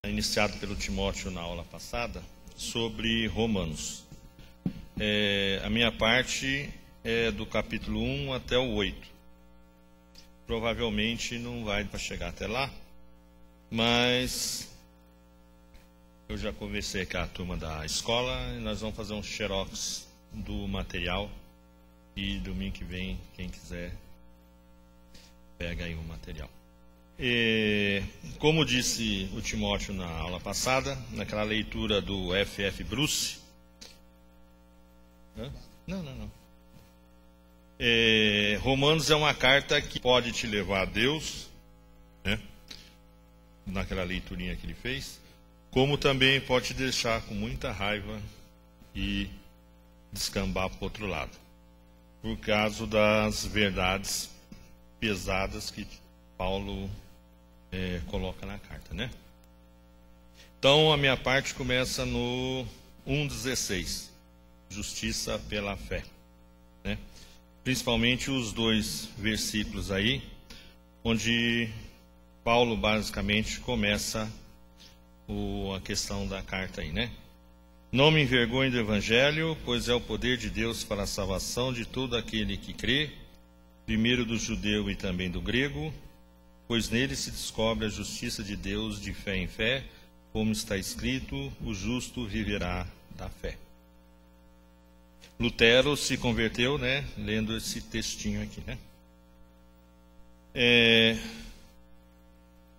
Iniciado pelo Timóteo na aula passada, sobre Romanos. A minha parte é do capítulo 1 até o 8. Provavelmente não vai para chegar até lá, mas eu já conversei com a turma da escola e nós vamos fazer um xerox do material e domingo que vem, quem quiser, pega aí o material. Como disse o Timóteo na aula passada, naquela leitura do F.F. Bruce, Romanos é uma carta que pode te levar a Deus, né? Naquela leiturinha que ele fez, como também pode te deixar com muita raiva e descambar para o outro lado, por causa das verdades pesadas que Paulo coloca na carta, né? Então a minha parte começa no 1,16, justiça pela fé, né? Principalmente os dois versículos aí, onde Paulo basicamente começa a questão da carta aí, né? Não me envergonhe do Evangelho, pois é o poder de Deus para a salvação de todo aquele que crê, primeiro do judeu e também do grego, pois nele se descobre a justiça de Deus de fé em fé, como está escrito, o justo viverá da fé. Lutero se converteu, né, lendo esse textinho aqui, né?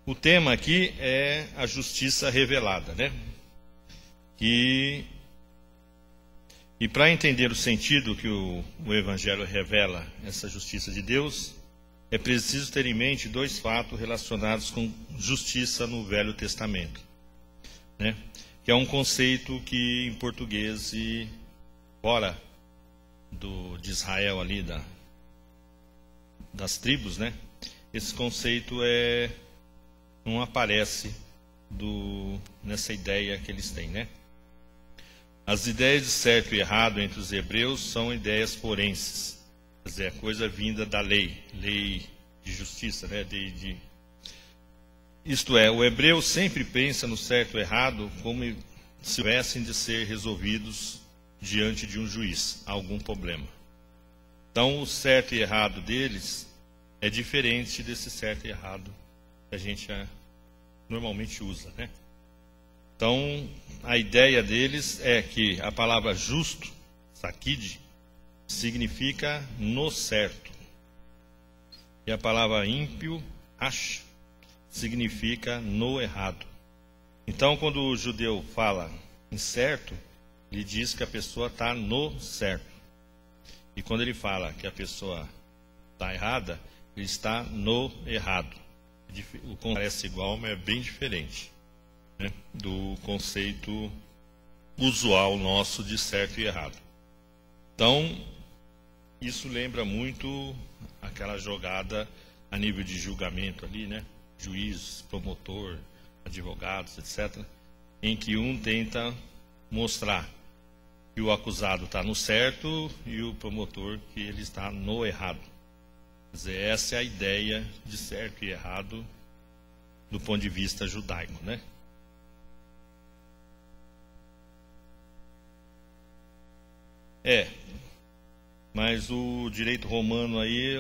O tema aqui é a justiça revelada, né? E para entender o sentido que o Evangelho revela essa justiça de Deus, é preciso ter em mente dois fatos relacionados com justiça no Velho Testamento, né? Que é um conceito que em português e fora de Israel ali, das tribos, né? Esse conceito não aparece nessa ideia que eles têm, né? As ideias de certo e errado entre os hebreus são ideias forenses. Quer dizer, a coisa vinda da lei de justiça, né? Isto é, o hebreu sempre pensa no certo e errado como se tivessem de ser resolvidos diante de um juiz, algum problema. Então, o certo e errado deles é diferente desse certo e errado que a gente normalmente usa, né? Então, a ideia deles é que a palavra justo, sakid, significa no certo. E a palavra ímpio, ash, significa no errado. Então, quando o judeu fala em certo, ele diz que a pessoa está no certo. E quando ele fala que a pessoa está errada, ele está no errado. O conceito parece igual, mas é bem diferente, né, do conceito usual nosso de certo e errado. Então, isso lembra muito aquela jogada a nível de julgamento ali, né? Juiz, promotor, advogados, etc., em que um tenta mostrar que o acusado está no certo e o promotor que ele está no errado. Quer dizer, essa é a ideia de certo e errado do ponto de vista judaico, né? Mas o direito romano aí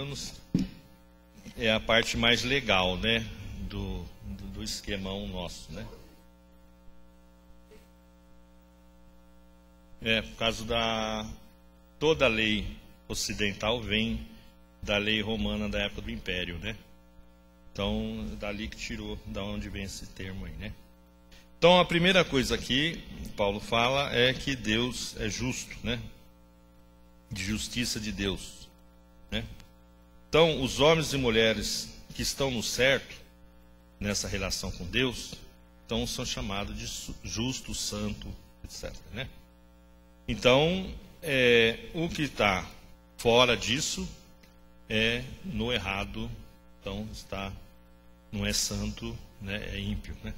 é a parte mais legal, né, do esquemão nosso, né? Por causa toda a lei ocidental vem da lei romana da época do Império, né? Então, dali que tirou, da onde vem esse termo aí, né? Então, a primeira coisa aqui, Paulo fala, é que Deus é justo, né? De justiça de Deus, né? Então, os homens e mulheres que estão no certo, nessa relação com Deus, então são chamados de justo, santo, etc., né? Então, o que está fora disso é no errado, então não é santo, né? É ímpio, né?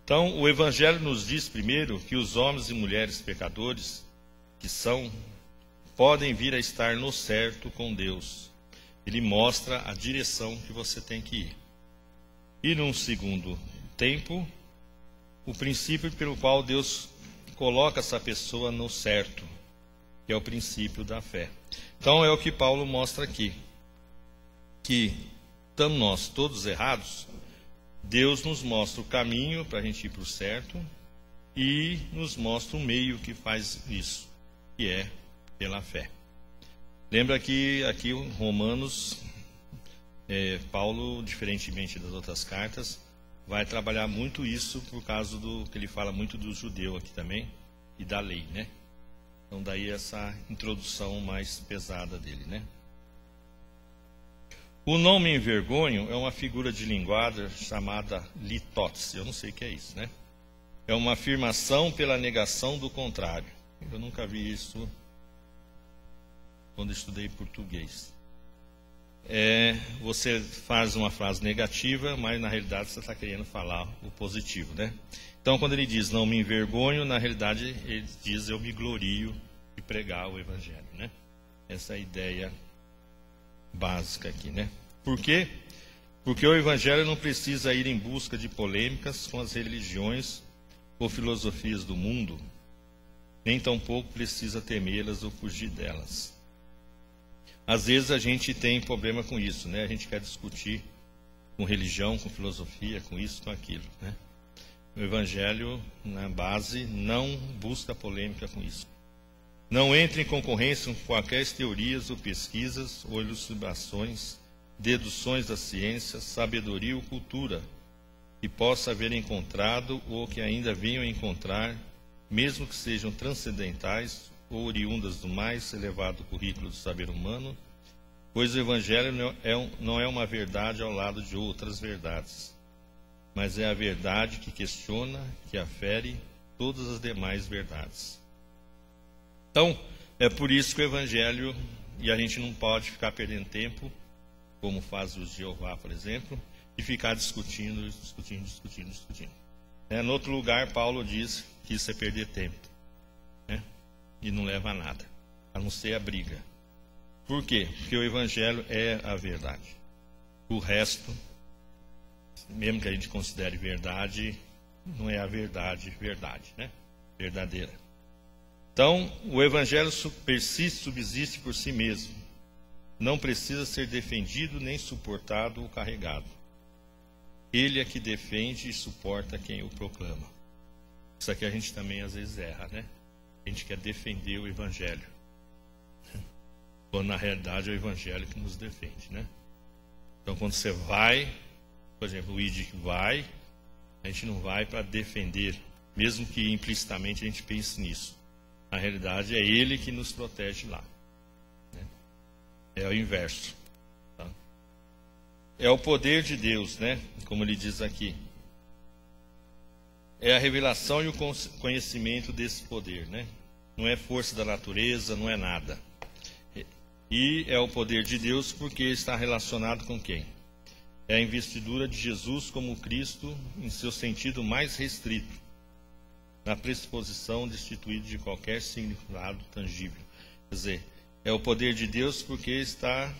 Então, o Evangelho nos diz primeiro que os homens e mulheres pecadores podem vir a estar no certo com Deus. Ele mostra a direção que você tem que ir. E num segundo tempo, o princípio pelo qual Deus coloca essa pessoa no certo, que é o princípio da fé. Então é o que Paulo mostra aqui, que estamos nós todos errados, Deus nos mostra o caminho para a gente ir para o certo e nos mostra o meio que faz isso, que é pela fé. Lembra que aqui Romanos, Paulo, diferentemente das outras cartas, vai trabalhar muito isso por causa do que ele fala muito do judeu aqui também e da lei, né? Então daí essa introdução mais pesada dele, né? O não me envergonho é uma figura de linguagem chamada litotes. Eu não sei o que é isso, né? É uma afirmação pela negação do contrário. Eu nunca vi isso quando estudei português. Você faz uma frase negativa, mas na realidade você está querendo falar o positivo, né? Então, quando ele diz não me envergonho, na realidade ele diz eu me glorio de pregar o Evangelho, né? Essa é a ideia básica aqui, né? Por quê? Porque o Evangelho não precisa ir em busca de polêmicas com as religiões ou filosofias do mundo, nem tampouco precisa temê-las ou fugir delas. Às vezes a gente tem problema com isso, né? A gente quer discutir com religião, com filosofia, com isso, com aquilo, né? O Evangelho, na base, não busca polêmica com isso. Não entre em concorrência com quaisquer teorias ou pesquisas ou elucidações, deduções da ciência, sabedoria ou cultura que possa haver encontrado ou que ainda venham a encontrar, mesmo que sejam transcendentais ou oriundas do mais elevado currículo do saber humano, pois o Evangelho não é uma verdade ao lado de outras verdades, mas é a verdade que questiona, que afere todas as demais verdades. Então, é por isso que o Evangelho, e a gente não pode ficar perdendo tempo, como faz os Jeová, por exemplo, e ficar discutindo. No outro lugar, Paulo diz que isso é perder tempo, né? E não leva a nada, a não ser a briga. Por quê? Porque o Evangelho é a verdade. O resto, mesmo que a gente considere verdade, não é a verdade, né? Verdadeira. Então, o Evangelho persiste, subsiste por si mesmo. Não precisa ser defendido, nem suportado ou carregado. Ele é que defende e suporta quem o proclama. Isso aqui a gente também às vezes erra, né? A gente quer defender o Evangelho, quando na realidade é o Evangelho que nos defende, né? Então, quando você vai, por exemplo, o ID vai, a gente não vai para defender, mesmo que implicitamente a gente pense nisso. Na realidade, é Ele que nos protege lá, né? É o inverso, tá? É o poder de Deus, né? Como ele diz aqui. É a revelação e o conhecimento desse poder, né? Não é força da natureza, não é nada. E é o poder de Deus porque está relacionado com quem? É a investidura de Jesus como Cristo em seu sentido mais restrito, na pressuposição destituído de qualquer significado tangível. Quer dizer, é o poder de Deus porque está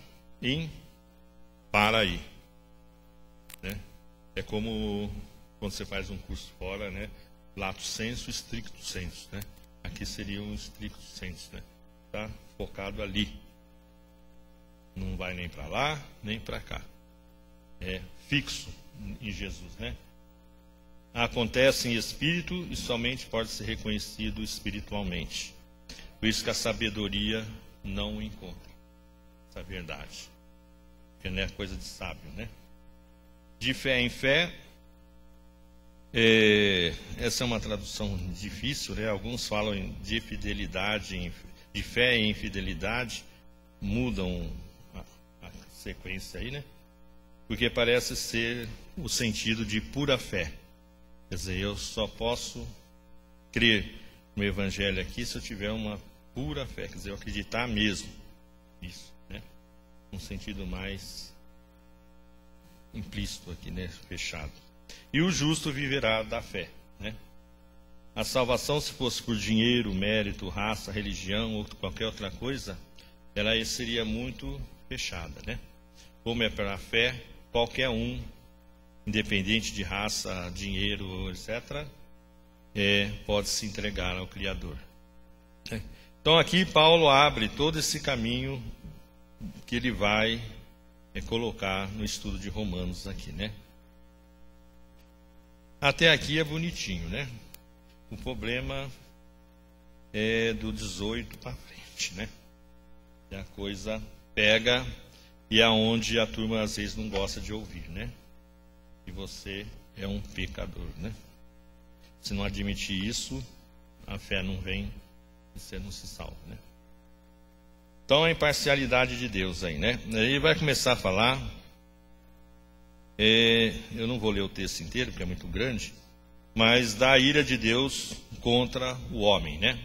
para aí, né? É como quando você faz um curso fora, né? Lato sensu, stricto sensu, né? Aqui seria um stricto sensu, né? Está focado ali. Não vai nem para lá, nem para cá. É fixo em Jesus, né? Acontece em espírito e somente pode ser reconhecido espiritualmente. Por isso que a sabedoria não encontra essa verdade. Porque não é coisa de sábio, né? De fé em fé, essa é uma tradução difícil, né? Alguns falam de fidelidade, de fé e infidelidade, mudam a sequência aí, né? Porque parece ser o sentido de pura fé. Quer dizer, eu só posso crer no Evangelho aqui se eu tiver uma pura fé, quer dizer, eu acreditar mesmo. Isso, né? Um sentido mais implícito aqui, né? Fechado. E o justo viverá da fé, né? A salvação, se fosse por dinheiro, mérito, raça, religião ou qualquer outra coisa, ela seria muito fechada, né? Como é pela fé, qualquer um, independente de raça, dinheiro, etc., pode se entregar ao Criador. Então aqui Paulo abre todo esse caminho que ele vai colocar no estudo de Romanos aqui, né? Até aqui é bonitinho, né? O problema é do 18 para frente, né? E a coisa pega e é onde a turma às vezes não gosta de ouvir, né? E você é um pecador, né? Se não admitir isso, a fé não vem e você não se salva, né? Então, a imparcialidade de Deus aí, né? Ele vai começar a falar, eu não vou ler o texto inteiro, porque é muito grande, mas da ira de Deus contra o homem, né?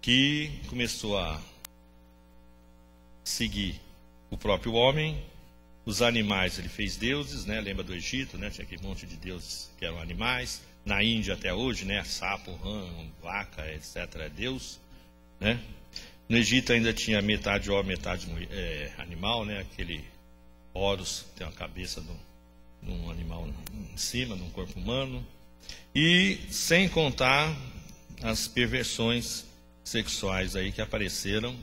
Que começou a seguir o próprio homem, os animais ele fez deuses, né? Lembra do Egito, né? Tinha aquele monte de deuses que eram animais. Na Índia até hoje, né? Sapo, rã, vaca, etc. é Deus, né? No Egito ainda tinha metade homem, metade animal, né? Aquele Horus, que tem a cabeça de um animal em cima, de um corpo humano. E sem contar as perversões sexuais aí que apareceram.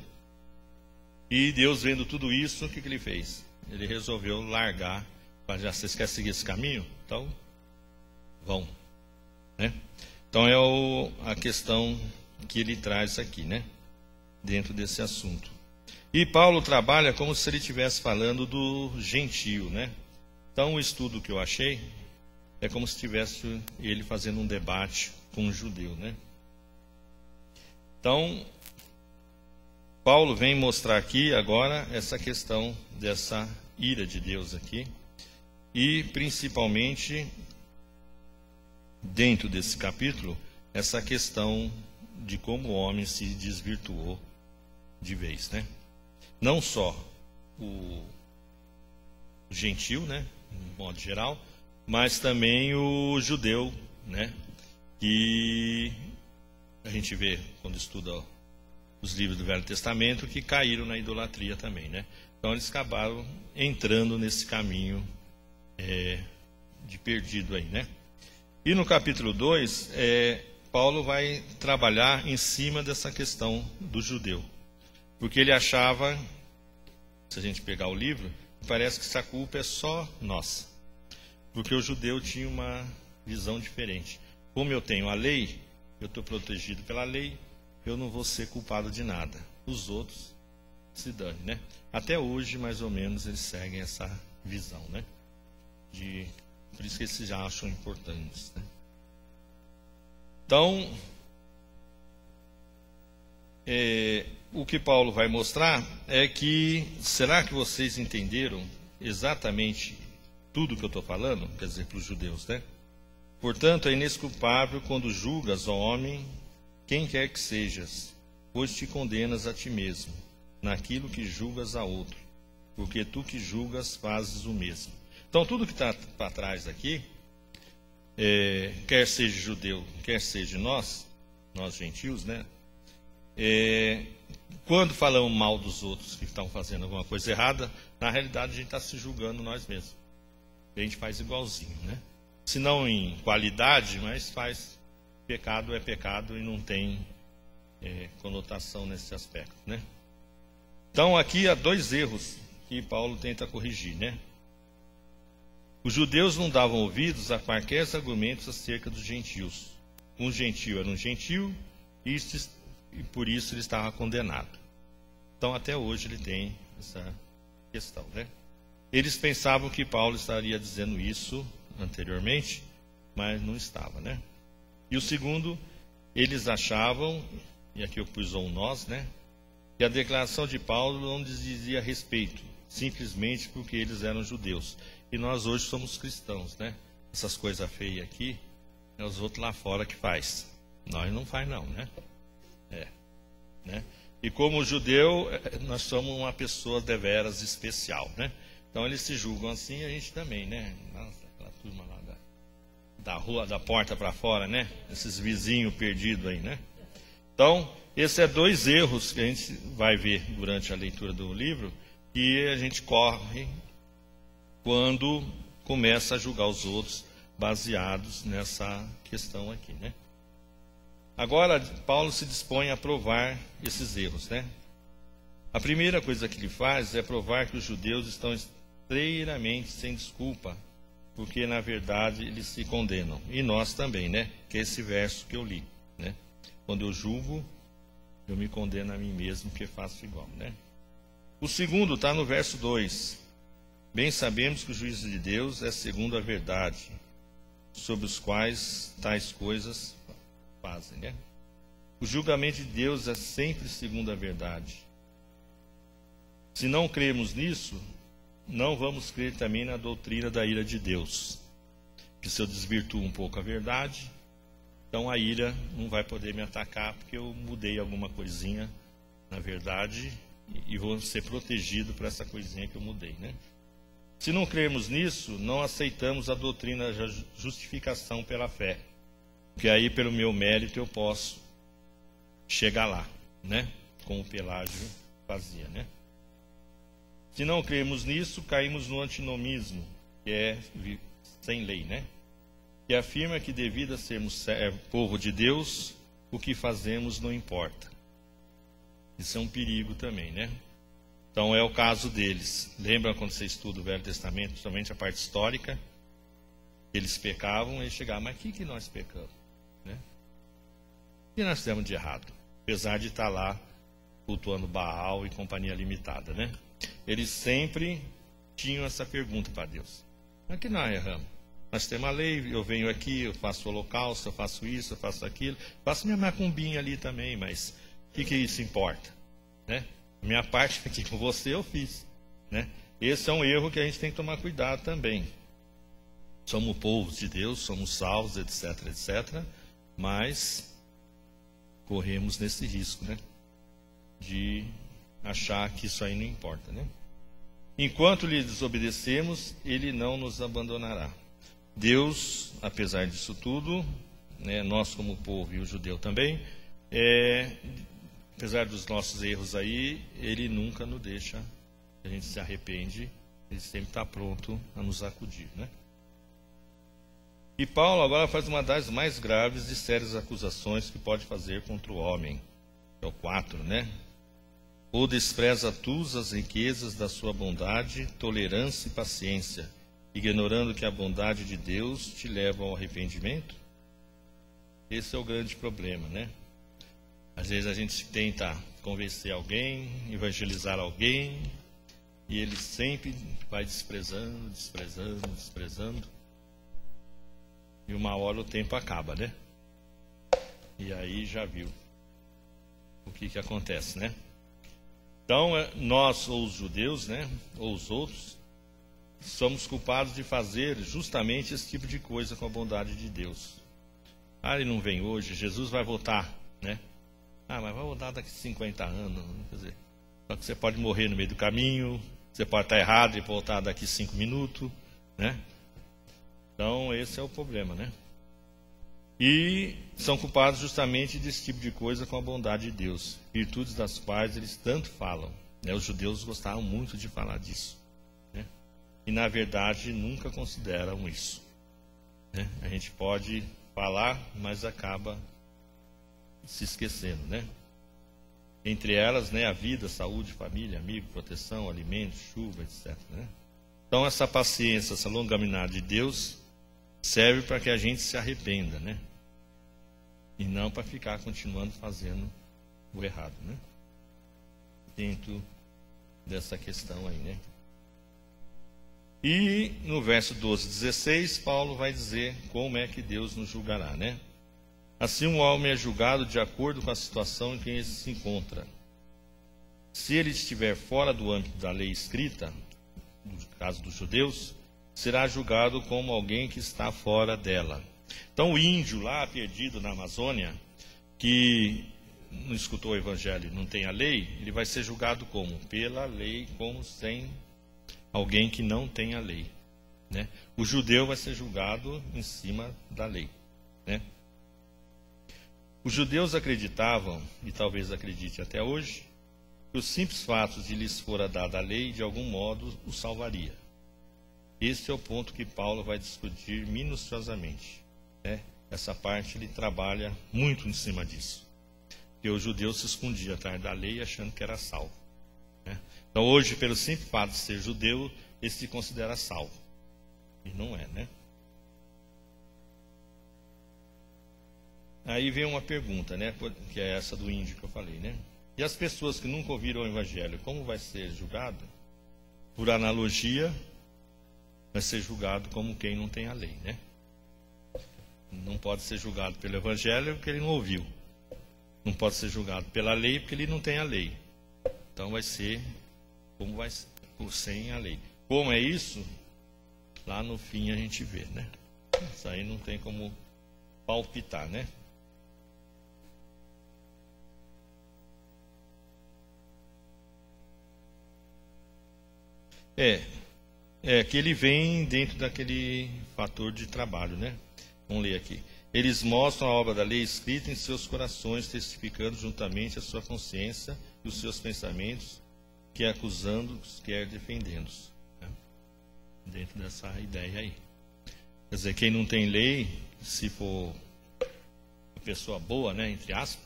E Deus, vendo tudo isso, o que ele fez? Ele resolveu largar. Vocês querem seguir esse caminho? Então, vão. Né? Então é a questão que ele traz aqui, né? Dentro desse assunto. E Paulo trabalha como se ele estivesse falando do gentio, né? Então o estudo que eu achei é como se estivesse ele fazendo um debate com um judeu, né? Então Paulo vem mostrar aqui agora essa questão dessa ira de Deus aqui, e principalmente dentro desse capítulo essa questão de como o homem se desvirtuou de vez, né? Não só o gentil, né, de modo geral, mas também o judeu, né, que a gente vê quando estuda os livros do Velho Testamento que caíram na idolatria também, né? Então eles acabaram entrando nesse caminho de perdido aí, né? E no capítulo 2, Paulo vai trabalhar em cima dessa questão do judeu. Porque ele achava, se a gente pegar o livro, parece que essa culpa é só nossa. Porque o judeu tinha uma visão diferente. Como eu tenho a lei, eu estou protegido pela lei, eu não vou ser culpado de nada. Os outros se dane, né? Até hoje, mais ou menos, eles seguem essa visão, né? Por isso que eles já acham importantes, né? Então, o que Paulo vai mostrar é que, será que vocês entenderam exatamente tudo que eu estou falando? Quer dizer, para os judeus, né? Portanto, é inesculpável quando julgas, ó homem, quem quer que sejas, pois te condenas a ti mesmo, naquilo que julgas a outro, porque tu que julgas fazes o mesmo. Então, tudo que está para trás aqui, quer seja judeu, quer seja nós gentios, né? Quando falamos mal dos outros que estão fazendo alguma coisa errada, na realidade a gente está se julgando nós mesmos. A gente faz igualzinho, né? Se não em qualidade, mas faz. Pecado é pecado e não tem conotação nesse aspecto, né? Então aqui há dois erros que Paulo tenta corrigir, né? Os judeus não davam ouvidos a quaisquer argumentos acerca dos gentios. Um gentio era um gentio e por isso ele estava condenado. Então até hoje ele tem essa questão, né? Eles pensavam que Paulo estaria dizendo isso anteriormente, mas não estava, né? E o segundo, eles achavam, e aqui eu pus um nós, né? Que a declaração de Paulo não lhes dizia respeito, simplesmente porque eles eram judeus. E nós hoje somos cristãos, né? Essas coisas feias aqui, é os outros lá fora que faz. Nós não faz não, né? Né? E como judeu, nós somos uma pessoa deveras especial, né? Então eles se julgam assim, a gente também, né? Nossa, aquela turma lá da rua, da porta para fora, né? Esses vizinhos perdidos aí, né? Então, esses são dois erros que a gente vai ver durante a leitura do livro, que a gente corre quando começa a julgar os outros baseados nessa questão aqui, né? Agora, Paulo se dispõe a provar esses erros, né? A primeira coisa que ele faz é provar que os judeus estão inteiramente sem desculpa, porque na verdade eles se condenam. E nós também, né? Que é esse verso que eu li, né? Quando eu julgo, eu me condeno a mim mesmo, que faço igual, né? O segundo está no verso 2. Bem sabemos que o juízo de Deus é segundo a verdade, sobre os quais tais coisas fazem, né? O julgamento de Deus é sempre segundo a verdade. Se não crermos nisso, não vamos crer também na doutrina da ira de Deus. Que se eu desvirtuo um pouco a verdade, então a ira não vai poder me atacar, porque eu mudei alguma coisinha na verdade e vou ser protegido por essa coisinha que eu mudei, né? Se não crermos nisso, não aceitamos a doutrina da justificação pela fé. Porque aí, pelo meu mérito, eu posso chegar lá, né? Como o Pelágio fazia, né? Se não crermos nisso, caímos no antinomismo, que é sem lei, né? Que afirma que devido a sermos povo de Deus, o que fazemos não importa. Isso é um perigo também, né? Então é o caso deles. Lembra quando você estuda o Velho Testamento, somente a parte histórica? Eles pecavam e chegavam, mas o que nós pecamos? Né? O que nós fizemos de errado? Apesar de estar lá cultuando Baal e companhia limitada, né? Eles sempre tinham essa pergunta para Deus. Mas que nós erramos? Nós temos a lei, eu venho aqui, eu faço o holocausto, eu faço isso, eu faço aquilo. Faço minha macumbinha ali também, mas o que isso importa? Né? A minha parte aqui com você eu fiz. Né? Esse é um erro que a gente tem que tomar cuidado também. Somos povos de Deus, somos salvos, etc, etc. Mas corremos nesse risco, né? De achar que isso aí não importa, né? Enquanto lhe desobedecemos, ele não nos abandonará. Deus, apesar disso tudo, né, nós como povo e o judeu também, apesar dos nossos erros aí, ele nunca nos deixa, a gente se arrepende, ele sempre está pronto a nos acudir, né? E Paulo agora faz uma das mais graves e sérias acusações que pode fazer contra o homem, que é o 4, né? Ou despreza tu as riquezas da sua bondade, tolerância e paciência, ignorando que a bondade de Deus te leva ao arrependimento? Esse é o grande problema, né? Às vezes a gente tenta convencer alguém, evangelizar alguém, e ele sempre vai desprezando, desprezando, desprezando. E uma hora o tempo acaba, né? E aí já viu o que acontece, né? Então, nós, ou os judeus, né, ou os outros, somos culpados de fazer justamente esse tipo de coisa com a bondade de Deus. Ah, ele não vem hoje, Jesus vai voltar, né? Ah, mas vai voltar daqui a 50 anos. Quer dizer, só que você pode morrer no meio do caminho, você pode estar errado e voltar daqui a 5 minutos, né? Então, esse é o problema, né? E são culpados justamente desse tipo de coisa com a bondade de Deus, virtudes das quais eles tanto falam, né? Os judeus gostavam muito de falar disso, né? E na verdade nunca consideram isso, né? A gente pode falar, mas acaba se esquecendo, né? Entre elas, né, a vida, saúde, família, amigo, proteção, alimento, chuva, etc, né? Então essa paciência, essa longanimidade de Deus serve para que a gente se arrependa, né? E não para ficar continuando fazendo o errado, né? Dentro dessa questão aí, né? E no verso 12, 16, Paulo vai dizer como é que Deus nos julgará, né? Assim um homem é julgado de acordo com a situação em que ele se encontra. Se ele estiver fora do âmbito da lei escrita, no caso dos judeus, será julgado como alguém que está fora dela. Então o índio lá perdido na Amazônia, que não escutou o evangelho, não tem a lei, ele vai ser julgado como? Pela lei, como sem alguém que não tem a lei, né? O judeu vai ser julgado em cima da lei, né? Os judeus acreditavam, e talvez acredite até hoje, que os simples fatos de lhes fora dada a lei, de algum modo, os salvaria. Esse é o ponto que Paulo vai discutir minuciosamente, né? essa parte ele trabalha muito em cima disso. Porque o judeu se escondia atrás da lei achando que era salvo, né? Então hoje, pelo simples fato de ser judeu, ele se considera salvo. E não é, né? Aí vem uma pergunta, né? Que é essa do índio que eu falei, né? E as pessoas que nunca ouviram o evangelho, como vai ser julgado? Por analogia, vai ser julgado como quem não tem a lei, né? Não pode ser julgado pelo evangelho porque ele não ouviu. Não pode ser julgado pela lei porque ele não tem a lei. Então vai ser como vai ser, sem a lei. Como é isso? Lá no fim a gente vê, né? Isso aí não tem como palpitar, né? Que ele vem dentro daquele fator de trabalho, né? Vamos ler aqui. Eles mostram a obra da lei escrita em seus corações, testificando juntamente a sua consciência e os seus pensamentos, quer acusando-os, quer defendendo-os, né? Dentro dessa ideia aí. Quer dizer, quem não tem lei, se for uma pessoa boa, né, entre aspas,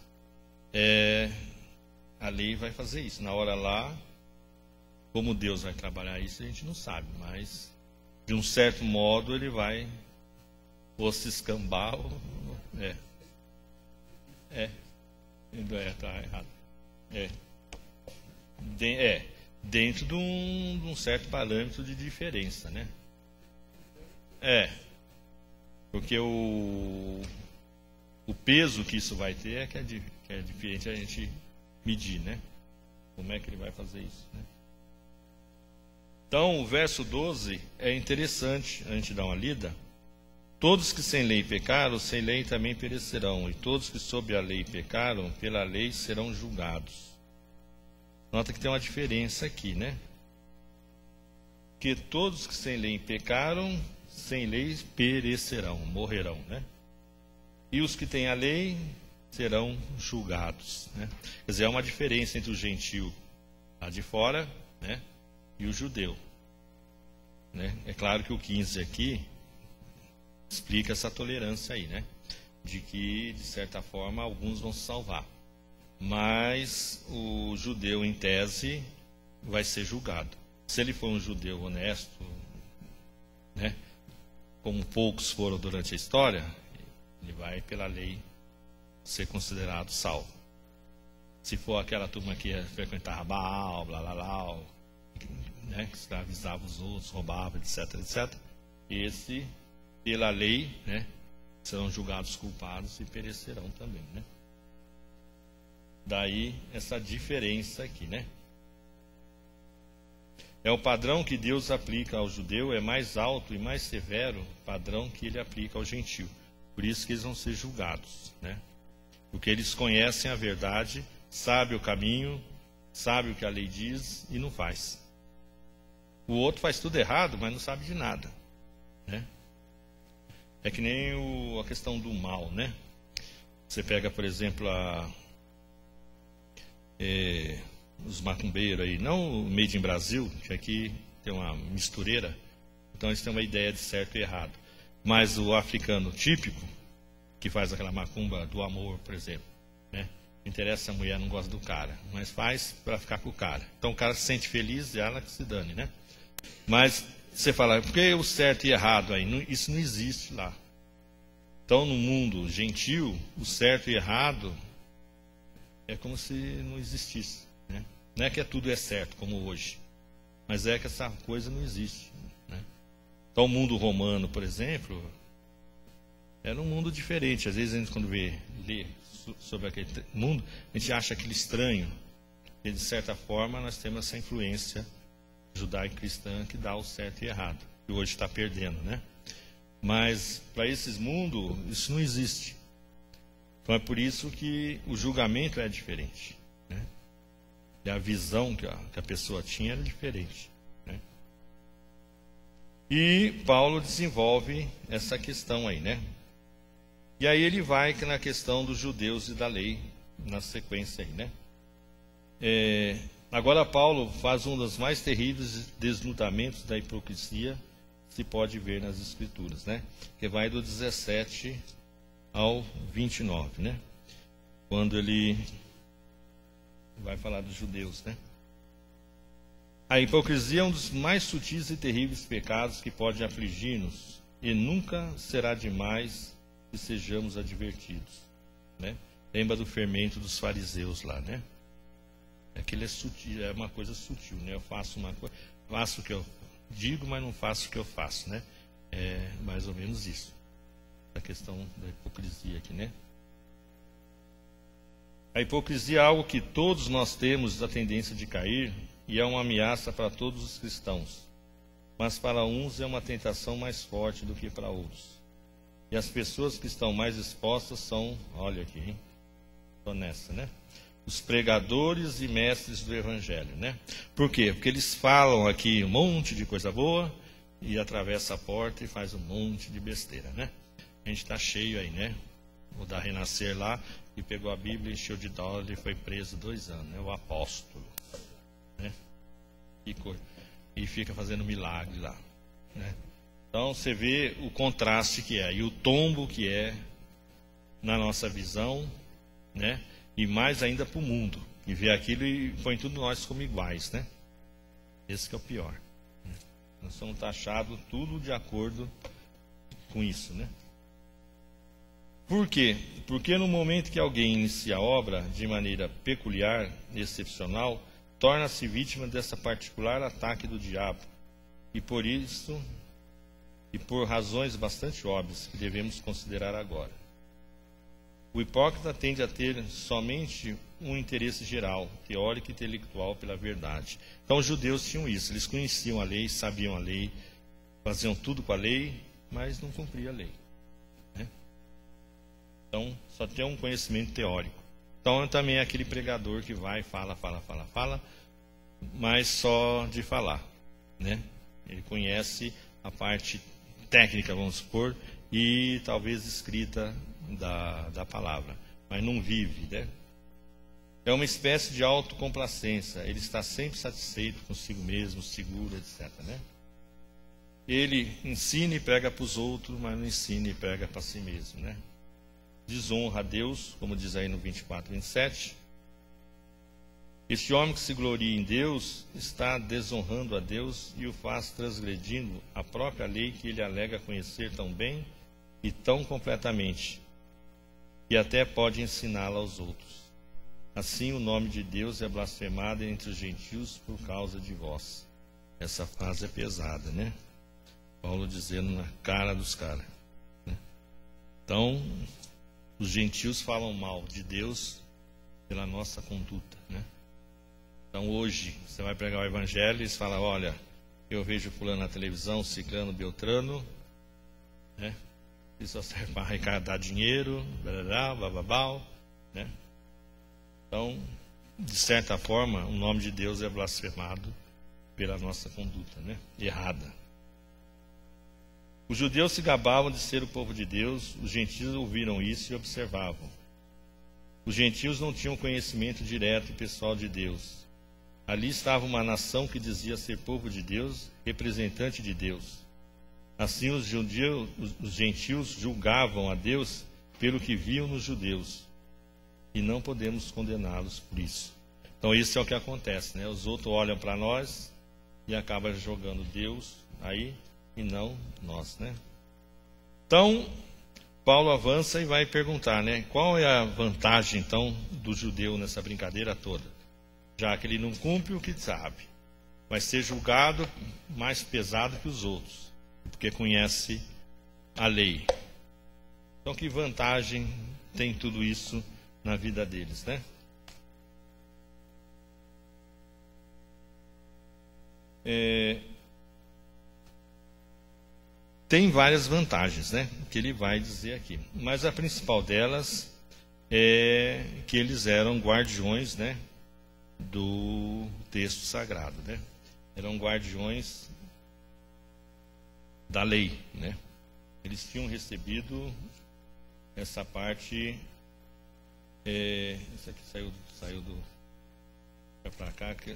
a lei vai fazer isso. Na hora lá, como Deus vai trabalhar isso, a gente não sabe, mas de um certo modo ele vai ou se escambar ou... tá errado. Dentro de um certo parâmetro de diferença, né? Porque o peso que isso vai ter que é diferente a gente medir, né? Como é que ele vai fazer isso, né? Então, o verso 12 é interessante a gente dar uma lida. Todos que sem lei pecaram, sem lei também perecerão, e todos que sob a lei pecaram, pela lei serão julgados. Nota que tem uma diferença aqui, né? Que todos que sem lei pecaram, sem lei perecerão, morrerão, né? E os que têm a lei serão julgados, né? Quer dizer, há uma diferença entre o gentio lá de fora, né, e o judeu, né? É claro que o 15 aqui explica essa tolerância aí, né? De que, de certa forma, alguns vão se salvar. Mas o judeu, em tese, vai ser julgado. Se ele for um judeu honesto, né, como poucos foram durante a história, ele vai, pela lei, ser considerado salvo. Se for aquela turma que frequentava Baal, blá, blá, blá, né, que escravizava os outros, roubava, etc, etc, esse, pela lei, né, serão julgados culpados e perecerão também, né? Daí essa diferença aqui, né? O padrão que Deus aplica ao judeu é mais alto e mais severo padrão que ele aplica ao gentio. Por isso que eles vão ser julgados, né? Porque eles conhecem a verdade, sabem o caminho, sabem o que a lei diz e não faz. O outro faz tudo errado, mas não sabe de nada, né? É que nem a questão do mal, né? Você pega, por exemplo, os macumbeiros aí, não o Made in Brasil, que aqui tem uma mistureira, então eles têm uma ideia de certo e errado. Mas o africano típico, que faz aquela macumba do amor, por exemplo, né? Interessa se a mulher não gosta do cara, mas faz para ficar com o cara. Então o cara se sente feliz e ela que se dane, né? Mas você fala, por que o certo e errado aí? Isso não existe lá. Então no mundo gentil, o certo e errado é como se não existisse, né? Não é que tudo é certo, como hoje, mas é que essa coisa não existe, né? Então o mundo romano, por exemplo, era um mundo diferente. Às vezes a gente, quando lê sobre aquele mundo, a gente acha aquele estranho. E de certa forma nós temos essa influência judaico-cristã que dá o certo e errado, que hoje está perdendo, né? Mas para esses mundos isso não existe. Então é por isso que o julgamento é diferente, né? E a visão que a pessoa tinha era diferente, né? E Paulo desenvolve essa questão aí, né? E aí ele vai na questão dos judeus e da lei, na sequência aí, né? Agora Paulo faz um dos mais terríveis desnudamentos da hipocrisia que se pode ver nas Escrituras, né? Que vai do 17 ao 29, né? Quando ele vai falar dos judeus, né? A hipocrisia é um dos mais sutis e terríveis pecados que pode afligir-nos, e nunca será demais que sejamos advertidos, né? Lembra do fermento dos fariseus lá, né? Aquilo é sutil, é uma coisa sutil, né? Eu faço uma coisa, faço o que eu digo, mas não faço o que eu faço, né? É mais ou menos isso. A questão da hipocrisia aqui, né? A hipocrisia é algo que todos nós temos a tendência de cair e é uma ameaça para todos os cristãos. Mas para uns é uma tentação mais forte do que para outros. E as pessoas que estão mais expostas são, olha aqui, hein? Estou nessa, né? Os pregadores e mestres do Evangelho, né? Por quê? Porque eles falam aqui um monte de coisa boa e atravessa a porta e faz um monte de besteira, né? A gente está cheio aí, né? O da Renascer lá, e pegou a Bíblia, encheu de dólar e foi preso 2 anos, né? O apóstolo, né? E fica fazendo milagre lá, né? Então você vê o contraste que é, e o tombo que é na nossa visão, né? E mais ainda para o mundo, que vê aquilo e põe tudo nós como iguais, né? Esse que é o pior, né? Nós somos taxados tudo de acordo com isso, né? Por quê? Porque no momento que alguém inicia a obra de maneira peculiar, excepcional, torna-se vítima dessa particular ataque do diabo. E por isso, e por razões bastante óbvias que devemos considerar agora. O hipócrita tende a ter somente um interesse geral, teórico e intelectual pela verdade. Então os judeus tinham isso, eles conheciam a lei, sabiam a lei, faziam tudo com a lei, mas não cumpriam a lei, né? Então só tem um conhecimento teórico. Então também é aquele pregador que vai, fala, mas só de falar, né? Ele conhece a parte técnica, vamos supor, e talvez escrita da palavra, mas não vive, né? É uma espécie de autocomplacência, ele está sempre satisfeito consigo mesmo, seguro, etc., né? Ele ensina e prega para os outros, mas não ensina e prega para si mesmo, né? Desonra a Deus, como diz aí no 24, 27. Este homem que se gloria em Deus está desonrando a Deus e o faz transgredindo a própria lei que ele alega conhecer tão bem e tão completamente, e até pode ensiná-la aos outros. Assim o nome de Deus é blasfemado entre os gentios por causa de vós. Essa frase é pesada, né? Paulo dizendo na cara dos caras, né? Então, os gentios falam mal de Deus pela nossa conduta, né? Então hoje, você vai pregar o Evangelho e você fala, olha, eu vejo fulano na televisão, ciclano, beltrano, né? Isso só serve para arrecadar dinheiro, blá, né? Então, de certa forma, o nome de Deus é blasfemado pela nossa conduta, né? Errada. Os judeus se gabavam de ser o povo de Deus, os gentios ouviram isso e observavam. Os gentios não tinham conhecimento direto e pessoal de Deus. Ali estava uma nação que dizia ser povo de Deus, representante de Deus. Assim os gentios julgavam a Deus pelo que viam nos judeus. E não podemos condená-los por isso. Então isso é o que acontece, né? Os outros olham para nós e acabam jogando Deus aí e não nós, né? Então, Paulo avança e vai perguntar, né? Qual é a vantagem, então, do judeu nessa brincadeira toda? Já que ele não cumpre o que sabe, vai ser julgado mais pesado que os outros, porque conhece a lei. Então, que vantagem tem tudo isso na vida deles, né? Tem várias vantagens, né? Que ele vai dizer aqui. Mas a principal delas é que eles eram guardiões, né, do texto sagrado, né? Eram guardiões da lei, né? Eles tinham recebido essa parte. Isso aqui saiu do para cá, que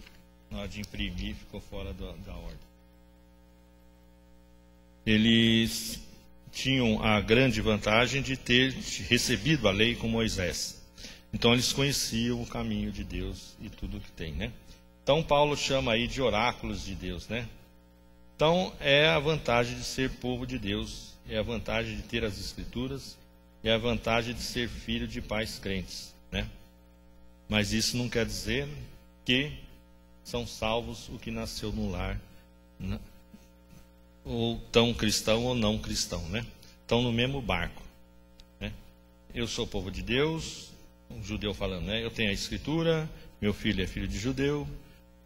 na hora de imprimir ficou fora da ordem. Eles tinham a grande vantagem de ter recebido a lei com Moisés. Então eles conheciam o caminho de Deus e tudo que tem, né? Então Paulo chama aí de oráculos de Deus, né? Então é a vantagem de ser povo de Deus, é a vantagem de ter as Escrituras, é a vantagem de ser filho de pais crentes, né? Mas isso não quer dizer que são salvos o que nasceu no lar, né? Ou tão cristão ou não cristão, né? Estão no mesmo barco, né? Eu sou povo de Deus, um judeu falando, né? Eu tenho a Escritura, meu filho é filho de judeu,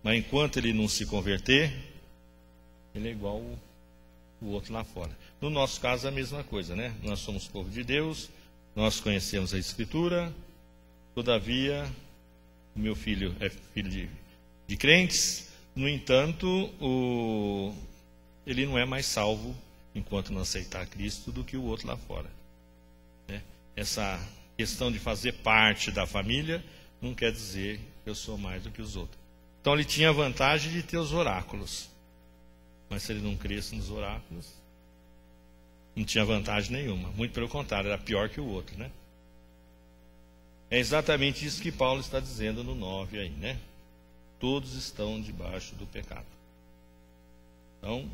mas enquanto ele não se converter, ele é igual o outro lá fora. No nosso caso é a mesma coisa, né? Nós somos povo de Deus, nós conhecemos a Escritura, todavia o meu filho é filho de crentes, no entanto, ele não é mais salvo enquanto não aceitar Cristo do que o outro lá fora, né? Essa questão de fazer parte da família não quer dizer que eu sou mais do que os outros. Então ele tinha a vantagem de ter os oráculos, mas se ele não cresce nos oráculos, não tinha vantagem nenhuma. Muito pelo contrário, era pior que o outro, né? É exatamente isso que Paulo está dizendo no 9 aí, né? Todos estão debaixo do pecado. Então,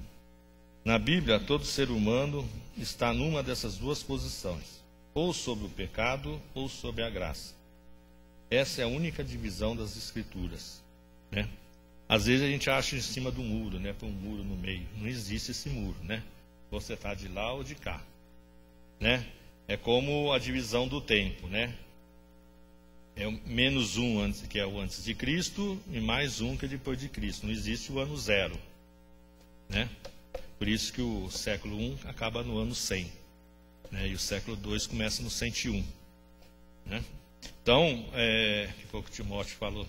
na Bíblia, todo ser humano está numa dessas duas posições, ou sobre o pecado ou sobre a graça. Essa é a única divisão das Escrituras, né? Às vezes a gente acha em cima do muro, né? Põe um muro no meio. Não existe esse muro, né? Você está de lá ou de cá, né? É como a divisão do tempo, né? É menos um antes, que é o antes de Cristo, e mais um que é depois de Cristo. Não existe o ano zero, né? Por isso que o século I acaba no ano 100, né? E o século II começa no 101, né? Então, que foi o que o Timóteo falou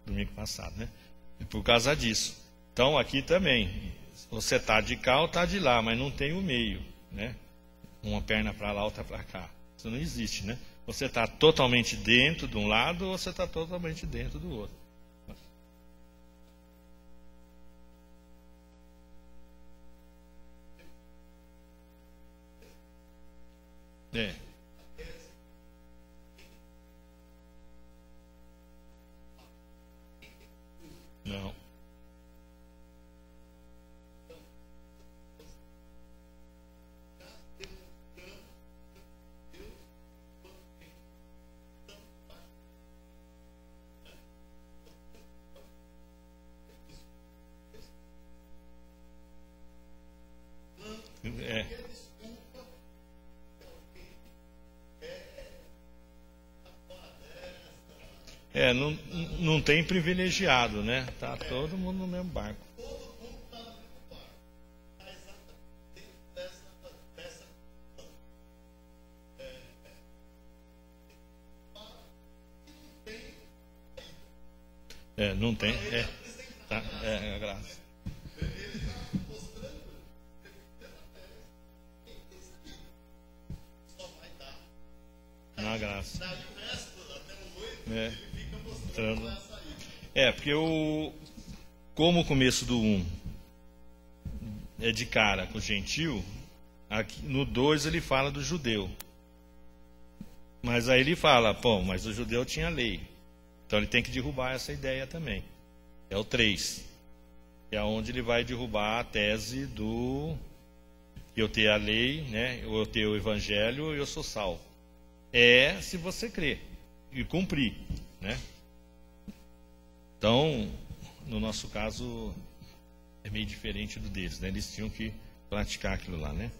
domingo passado, né? É por causa disso. Então, aqui também, você está de cá ou está de lá, mas não tem o meio, né? Uma perna para lá, outra para cá. Isso não existe, né? Você está totalmente dentro de um lado ou você está totalmente dentro do outro. É. Não. Não tem privilegiado, né? Tá todo mundo no mesmo barco. Não tem. Tá, a graça. Na graça. Porque como o começo do 1 é de cara com o gentil, aqui, no 2 ele fala do judeu. Mas aí ele fala, mas o judeu tinha lei. Então ele tem que derrubar essa ideia também. É o 3. É onde ele vai derrubar a tese do que eu tenho a lei, né? Eu tenho o evangelho e eu sou salvo. Se você crer e cumprir, né? Então, no nosso caso, é meio diferente do deles, né? Eles tinham que praticar aquilo lá, né?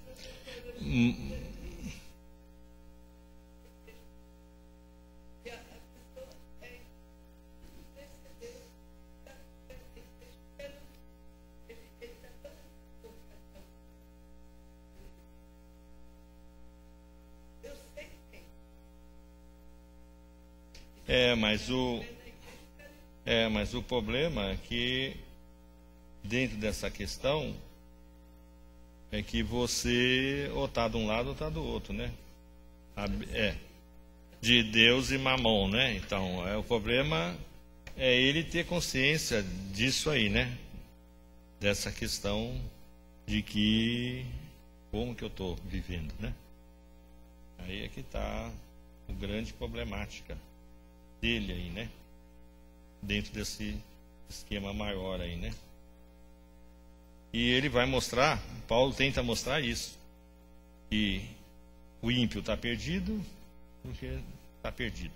Mas o problema é que dentro dessa questão é que você ou está de um lado ou está do outro, né? De Deus e Mamon, né? Então, o problema é ele ter consciência disso aí, né? Dessa questão de que Como que eu estou vivendo, né? Aí é que está a grande problemática dele aí, né? Dentro desse esquema maior aí, né? E ele vai mostrar, Paulo tenta mostrar isso, que o ímpio está perdido porque está perdido.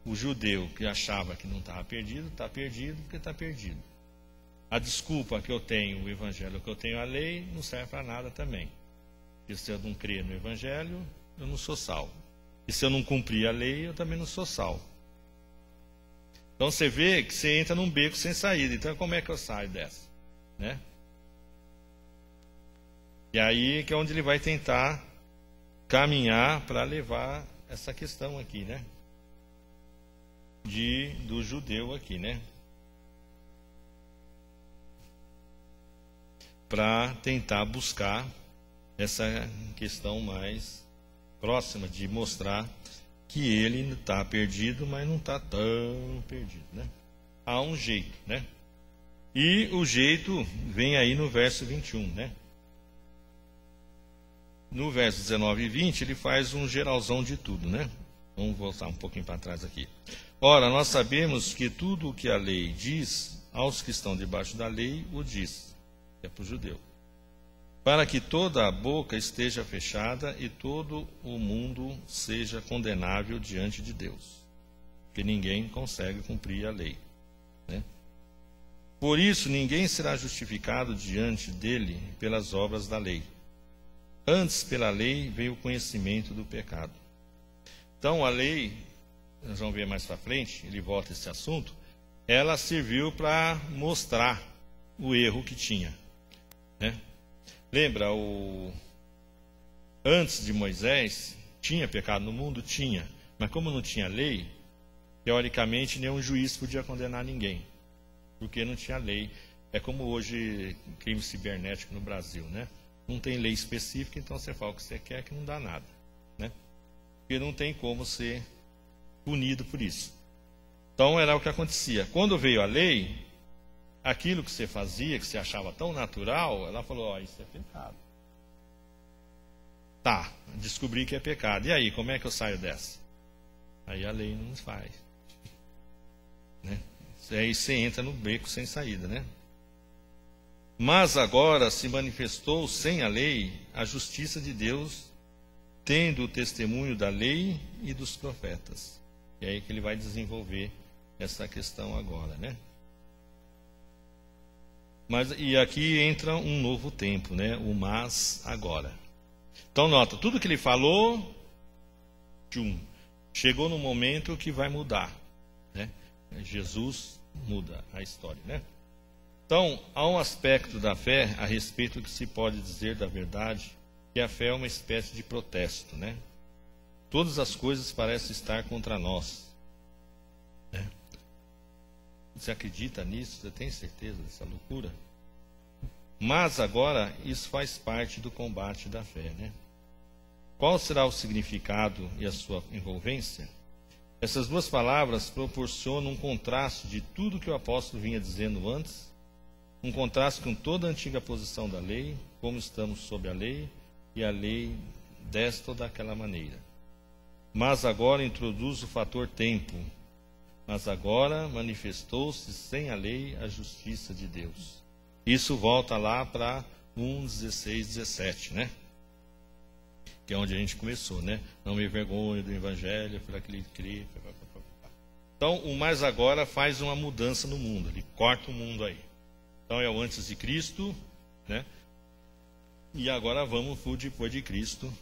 O judeu que achava que não estava perdido, está perdido porque está perdido. A desculpa que eu tenho, o evangelho que eu tenho, a lei, não serve para nada também. Porque se eu não crer no evangelho, eu não sou salvo. E se eu não cumprir a lei, eu também não sou salvo. Então você vê que você entra num beco sem saída. Então como é que eu saio dessa? Né? E aí que é onde ele vai tentar caminhar para levar essa questão aqui, né? Do judeu aqui, né? Para tentar buscar essa questão mais próxima de mostrar que ele está perdido, mas não está tão perdido, né? Há um jeito, né? E o jeito vem aí no verso 21, né? No verso 19 e 20, ele faz um geralzão de tudo, né? Vamos voltar um pouquinho para trás aqui. Ora, nós sabemos que tudo o que a lei diz, aos que estão debaixo da lei, o diz. É para o judeu. Para que toda a boca esteja fechada e todo o mundo seja condenável diante de Deus. Porque ninguém consegue cumprir a lei, né? Por isso, ninguém será justificado diante dele pelas obras da lei. Antes, pela lei, veio o conhecimento do pecado. Então, a lei, nós vamos ver mais para frente, ele volta a esse assunto, ela serviu para mostrar o erro que tinha, né? Lembra, antes de Moisés, tinha pecado no mundo? Tinha. Mas como não tinha lei, teoricamente nenhum juiz podia condenar ninguém, porque não tinha lei. É como hoje crime cibernético no Brasil, né? Não tem lei específica, então você fala o que você quer que não dá nada, né? Porque não tem como ser punido por isso. Então era o que acontecia. Quando veio a lei, aquilo que você fazia, que você achava tão natural, ela falou, ó, isso é pecado. Tá, descobri que é pecado. E aí, como é que eu saio dessa? Aí a lei não faz, né? Aí você entra no beco sem saída, né? Mas agora se manifestou sem a lei a justiça de Deus, tendo o testemunho da lei e dos profetas. E aí que ele vai desenvolver essa questão agora, né? E aqui entra um novo tempo, né? O mas agora. Então nota, tudo que ele falou, chegou no momento que vai mudar, né? Jesus muda a história, né? Então, há um aspecto da fé a respeito do que se pode dizer da verdade, que a fé é uma espécie de protesto, né? Todas as coisas parecem estar contra nós, né? Você acredita nisso? Você tem certeza dessa loucura? Mas agora isso faz parte do combate da fé, né? Qual será o significado e a sua envolvência? Essas duas palavras proporcionam um contraste de tudo que o apóstolo vinha dizendo antes, um contraste com toda a antiga posição da lei, como estamos sob a lei, e a lei desta ou daquela maneira. Mas agora introduz o fator tempo. Mas agora manifestou-se sem a lei a justiça de Deus. Isso volta lá para 1:16, 17, né? Que é onde a gente começou, né? Não me envergonho do evangelho, por aquele crê. Então, o mais agora faz uma mudança no mundo, ele corta o mundo aí. Então é o antes de Cristo, né? E agora vamos por depois de Cristo,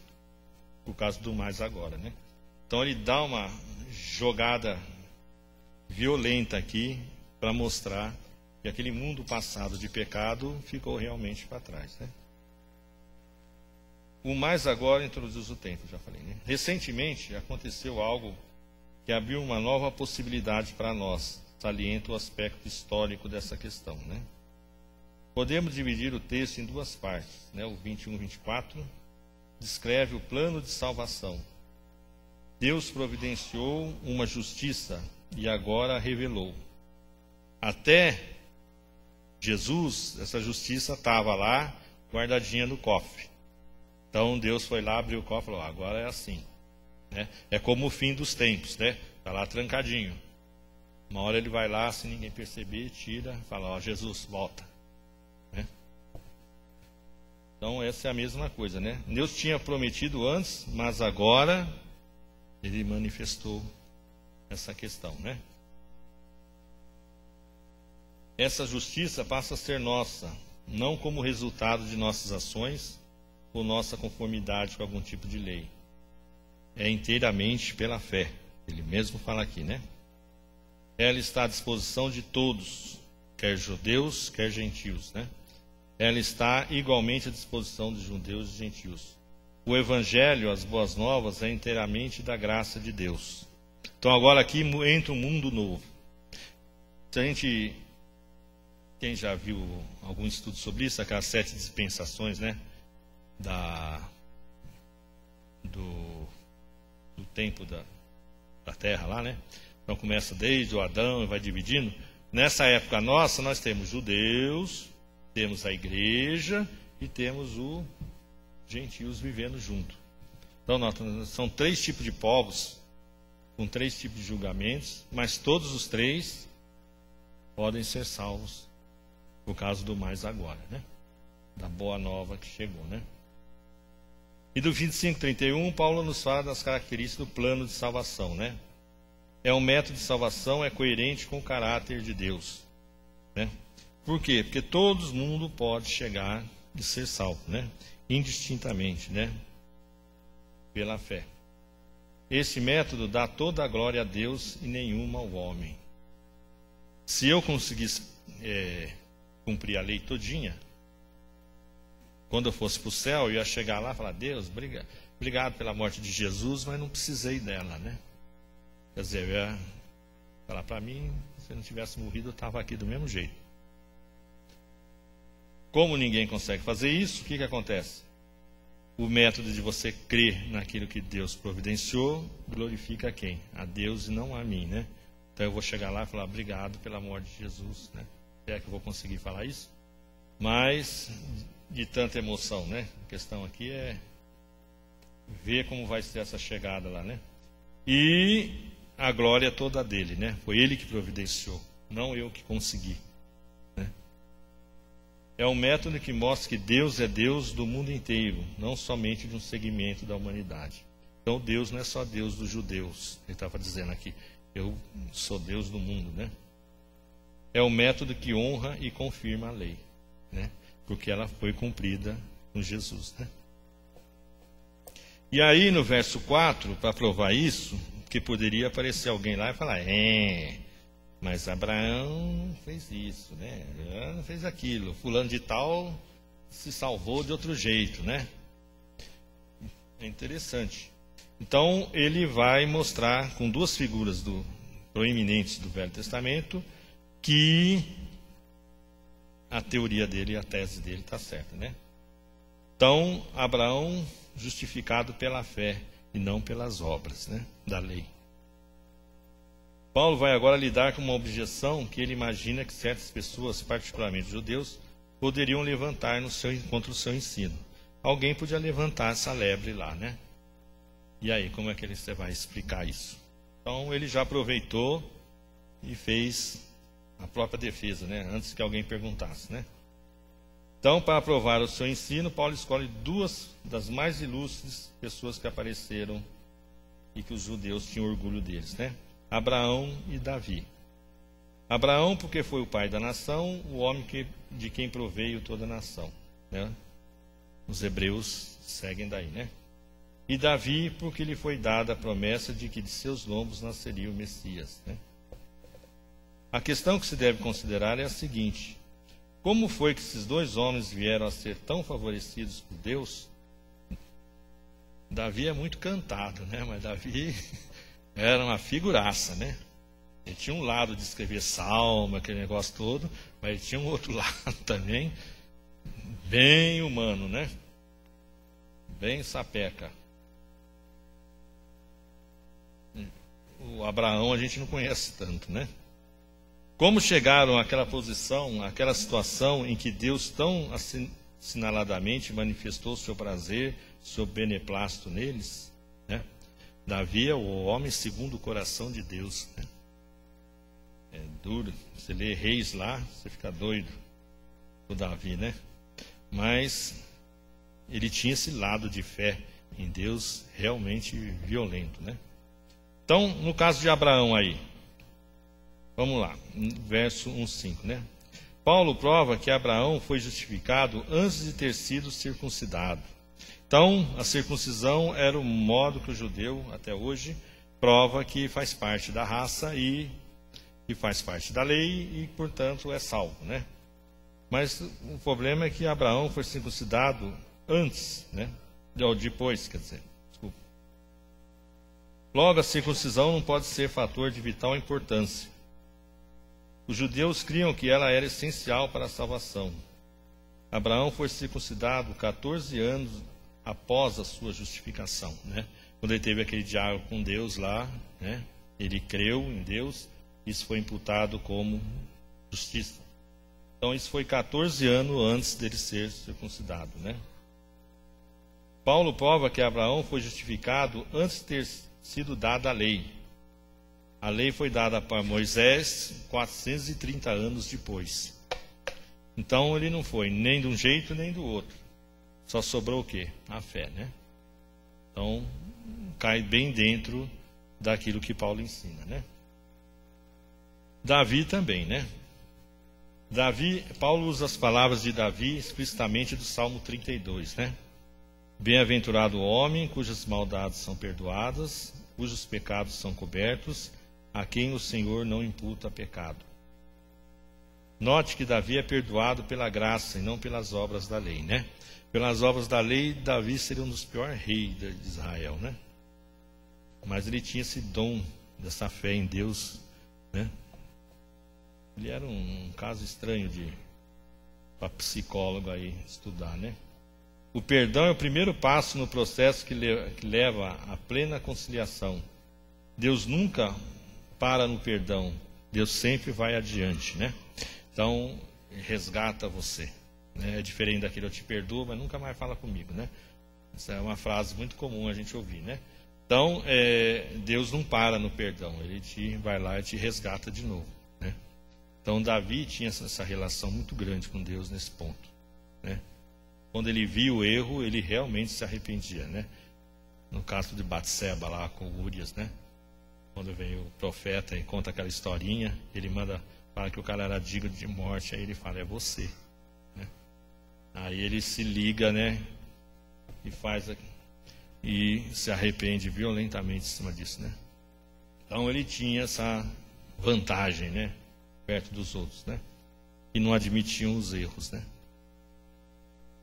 por causa do mais agora, né? Então ele dá uma jogada violenta aqui para mostrar que aquele mundo passado de pecado ficou realmente para trás, né? O mais agora introduz o tempo, já falei, né? Recentemente aconteceu algo que abriu uma nova possibilidade para nós, salienta o aspecto histórico dessa questão, né? Podemos dividir o texto em duas partes, né? O 21 e 24 descreve o plano de salvação. Deus providenciou uma justiça e agora a revelou. Até Jesus, essa justiça estava lá, guardadinha no cofre. Então Deus foi lá, abriu o cofre e falou, agora é assim. Né? É como o fim dos tempos, né? Está lá trancadinho. Uma hora ele vai lá, se ninguém perceber, tira, fala, ó, Jesus, volta. Né? Então essa é a mesma coisa, né? Deus tinha prometido antes, mas agora ele manifestou essa questão, né? Essa justiça passa a ser nossa, não como resultado de nossas ações ou nossa conformidade com algum tipo de lei. É inteiramente pela fé. Ele mesmo fala aqui, né? Ela está à disposição de todos, quer judeus, quer gentios, né? Ela está igualmente à disposição de judeus e gentios. O Evangelho, as boas novas, é inteiramente da graça de Deus. Então agora aqui entra um mundo novo. Se a gente, quem já viu algum estudo sobre isso, aquelas 7 dispensações, né? Do tempo da terra lá, né? Então começa desde o Adão e vai dividindo. Nessa época nossa, nós temos judeus, temos a igreja e temos os gentios vivendo junto. Então são 3 tipos de povos, com 3 tipos de julgamentos, mas todos os 3 podem ser salvos por causa do mais agora, né? Da boa nova que chegou, né? E do 25:31, Paulo nos fala das características do plano de salvação, né? É um método de salvação, é coerente com o caráter de Deus, né? Por quê? Porque todo mundo pode chegar e ser salvo, né? Indistintamente, né? Pela fé. Esse método dá toda a glória a Deus e nenhuma ao homem. Se eu conseguisse cumprir a lei todinha, quando eu fosse para o céu, eu ia chegar lá e falar, Deus, obrigado pela morte de Jesus, mas não precisei dela, né? Quer dizer, eu ia falar para mim, se eu não tivesse morrido, eu estava aqui do mesmo jeito. Como ninguém consegue fazer isso, o que acontece? O método de você crer naquilo que Deus providenciou, glorifica a quem? A Deus e não a mim, né? Então eu vou chegar lá e falar, obrigado pela morte de Jesus, né? É que eu vou conseguir falar isso? Mas de tanta emoção, né? A questão aqui é ver como vai ser essa chegada lá, né? E a glória é toda dele, né? Foi ele que providenciou, não eu que consegui, né? É um método que mostra que Deus é Deus do mundo inteiro, não somente de um segmento da humanidade. Então Deus não é só Deus dos judeus, ele estava dizendo aqui, eu sou Deus do mundo, né? É um método que honra e confirma a lei, né? Porque ela foi cumprida com Jesus, né? E aí no verso 4, para provar isso, que poderia aparecer alguém lá e falar, mas Abraão fez isso, né? Abraão fez aquilo, fulano de tal se salvou de outro jeito, né? É interessante. Então ele vai mostrar com 2 figuras proeminentes do Velho Testamento que a teoria dele, a tese dele está certa, né? Então, Abraão justificado pela fé e não pelas obras, né, da lei. Paulo vai agora lidar com uma objeção que ele imagina que certas pessoas, particularmente judeus, poderiam levantar contra o seu ensino. Alguém podia levantar essa lebre lá, né? E aí, como é que você vai explicar isso? Então, ele já aproveitou e fez a própria defesa, né? Antes que alguém perguntasse, né? Então, para provar o seu ensino, Paulo escolhe 2 das mais ilustres pessoas que apareceram e que os judeus tinham orgulho deles, né? Abraão e Davi. Abraão, porque foi o pai da nação, o homem de quem proveio toda a nação, né? Os hebreus seguem daí, né? E Davi, porque lhe foi dada a promessa de que de seus lombos nasceria o Messias, né? A questão que se deve considerar é a seguinte: como foi que esses 2 homens vieram a ser tão favorecidos por Deus? Davi é muito cantado, né? Mas Davi era uma figuraça, né? Ele tinha um lado de escrever salmo, aquele negócio todo, mas ele tinha um outro lado também, bem humano, né? Bem sapeca. O Abraão a gente não conhece tanto, né? Como chegaram àquela posição, àquela situação em que Deus tão assinaladamente manifestou seu prazer, seu beneplácito neles, né? Davi é o homem segundo o coração de Deus, né? É duro, você lê Reis lá, você fica doido, o Davi, né? Mas ele tinha esse lado de fé em Deus realmente violento, né? Então, no caso de Abraão aí, vamos lá, verso 1:5, né? Paulo prova que Abraão foi justificado antes de ter sido circuncidado. Então, a circuncisão era o modo que o judeu, até hoje, prova que faz parte da raça e que faz parte da lei e, portanto, é salvo, né? Mas o problema é que Abraão foi circuncidado antes, né? Ou depois, quer dizer, desculpa. Logo, a circuncisão não pode ser fator de vital importância. Os judeus criam que ela era essencial para a salvação. Abraão foi circuncidado 14 anos após a sua justificação, né? Quando ele teve aquele diálogo com Deus lá, né? Ele creu em Deus, isso foi imputado como justiça. Então isso foi 14 anos antes dele ser circuncidado, né? Paulo prova que Abraão foi justificado antes de ter sido dada a lei. A lei foi dada para Moisés 430 anos depois. Então ele não foi nem de um jeito nem do outro. Só sobrou o quê? A fé, né? Então cai bem dentro daquilo que Paulo ensina, né? Davi também, né? Paulo usa as palavras de Davi explicitamente do Salmo 32, né? Bem-aventurado o homem cujas maldades são perdoadas, cujos pecados são cobertos, a quem o Senhor não imputa pecado. Note que Davi é perdoado pela graça e não pelas obras da lei, né? Pelas obras da lei, Davi seria um dos piores reis de Israel, né? Mas ele tinha esse dom dessa fé em Deus, né? Ele era um caso estranho para psicólogo aí estudar, né? O perdão é o primeiro passo no processo que leva à plena conciliação. Deus nunca para no perdão, Deus sempre vai adiante, né? Então, resgata você, né? É diferente daquele eu te perdoo, mas nunca mais fala comigo, né? Essa é uma frase muito comum a gente ouvir, né? Então, Deus não para no perdão, Ele vai lá e te resgata de novo, né? Então, Davi tinha essa relação muito grande com Deus nesse ponto, né? Quando ele viu o erro, ele realmente se arrependia, né? No caso de Batseba lá com Úrias, né? Quando vem o profeta e conta aquela historinha, ele fala que o cara era digno de morte, aí ele fala, é você, né? Aí ele se liga, né? E se arrepende violentamente em cima disso, né? Então ele tinha essa vantagem, né? Perto dos outros, né? Que não admitiam os erros, né?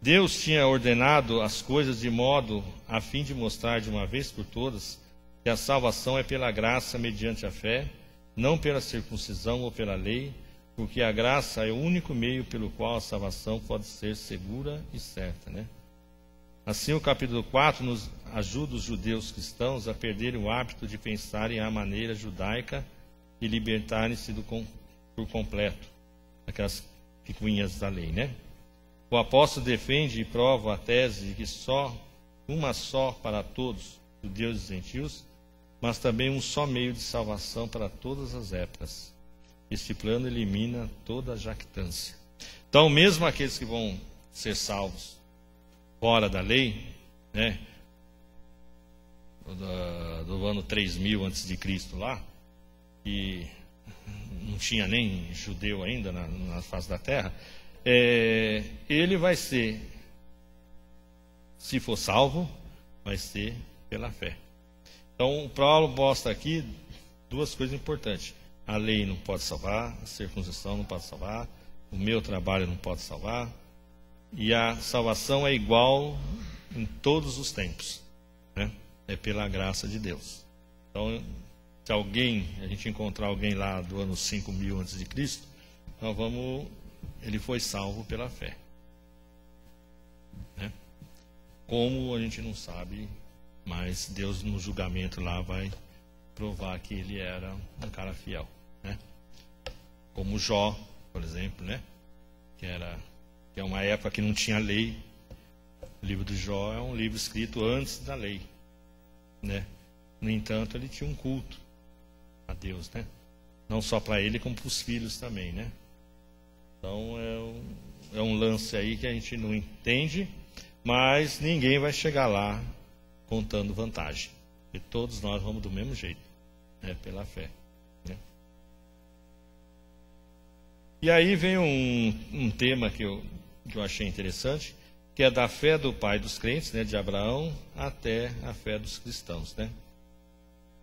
Deus tinha ordenado as coisas de modo a fim de mostrar de uma vez por todas que a salvação é pela graça mediante a fé, não pela circuncisão ou pela lei, porque a graça é o único meio pelo qual a salvação pode ser segura e certa, né? Assim, o capítulo 4 nos ajuda os judeus cristãos a perderem o hábito de pensarem à maneira judaica e libertarem-se por completo daquelas picuinhas da lei, né? O apóstolo defende e prova a tese de que uma só para todos, judeus e gentios, mas também um só meio de salvação para todas as épocas. Este plano elimina toda a jactância. Então, mesmo aqueles que vão ser salvos fora da lei, né, do ano 3000 a.C. lá, que não tinha nem judeu ainda na face da terra, ele vai ser, se for salvo, vai ser pela fé. Então, o Paulo mostra aqui duas coisas importantes. A lei não pode salvar, a circuncisão não pode salvar, o meu trabalho não pode salvar, e a salvação é igual em todos os tempos, né? É pela graça de Deus. Então, se a gente encontrar alguém lá do ano 5000 a.C., ele foi salvo pela fé, né? Como a gente não sabe, mas Deus no julgamento lá vai provar que ele era um cara fiel, né? Como Jó, por exemplo, né? Que que é uma época que não tinha lei. O livro de Jó é um livro escrito antes da lei, né? No entanto, ele tinha um culto a Deus, né? Não só para ele, como para os filhos também, né? Então é um lance aí que a gente não entende, mas ninguém vai chegar lá contando vantagem. E todos nós vamos do mesmo jeito, né? Pela fé, né? E aí vem um tema que eu achei interessante, que é da fé do pai dos crentes, né, de Abraão, até a fé dos cristãos, né?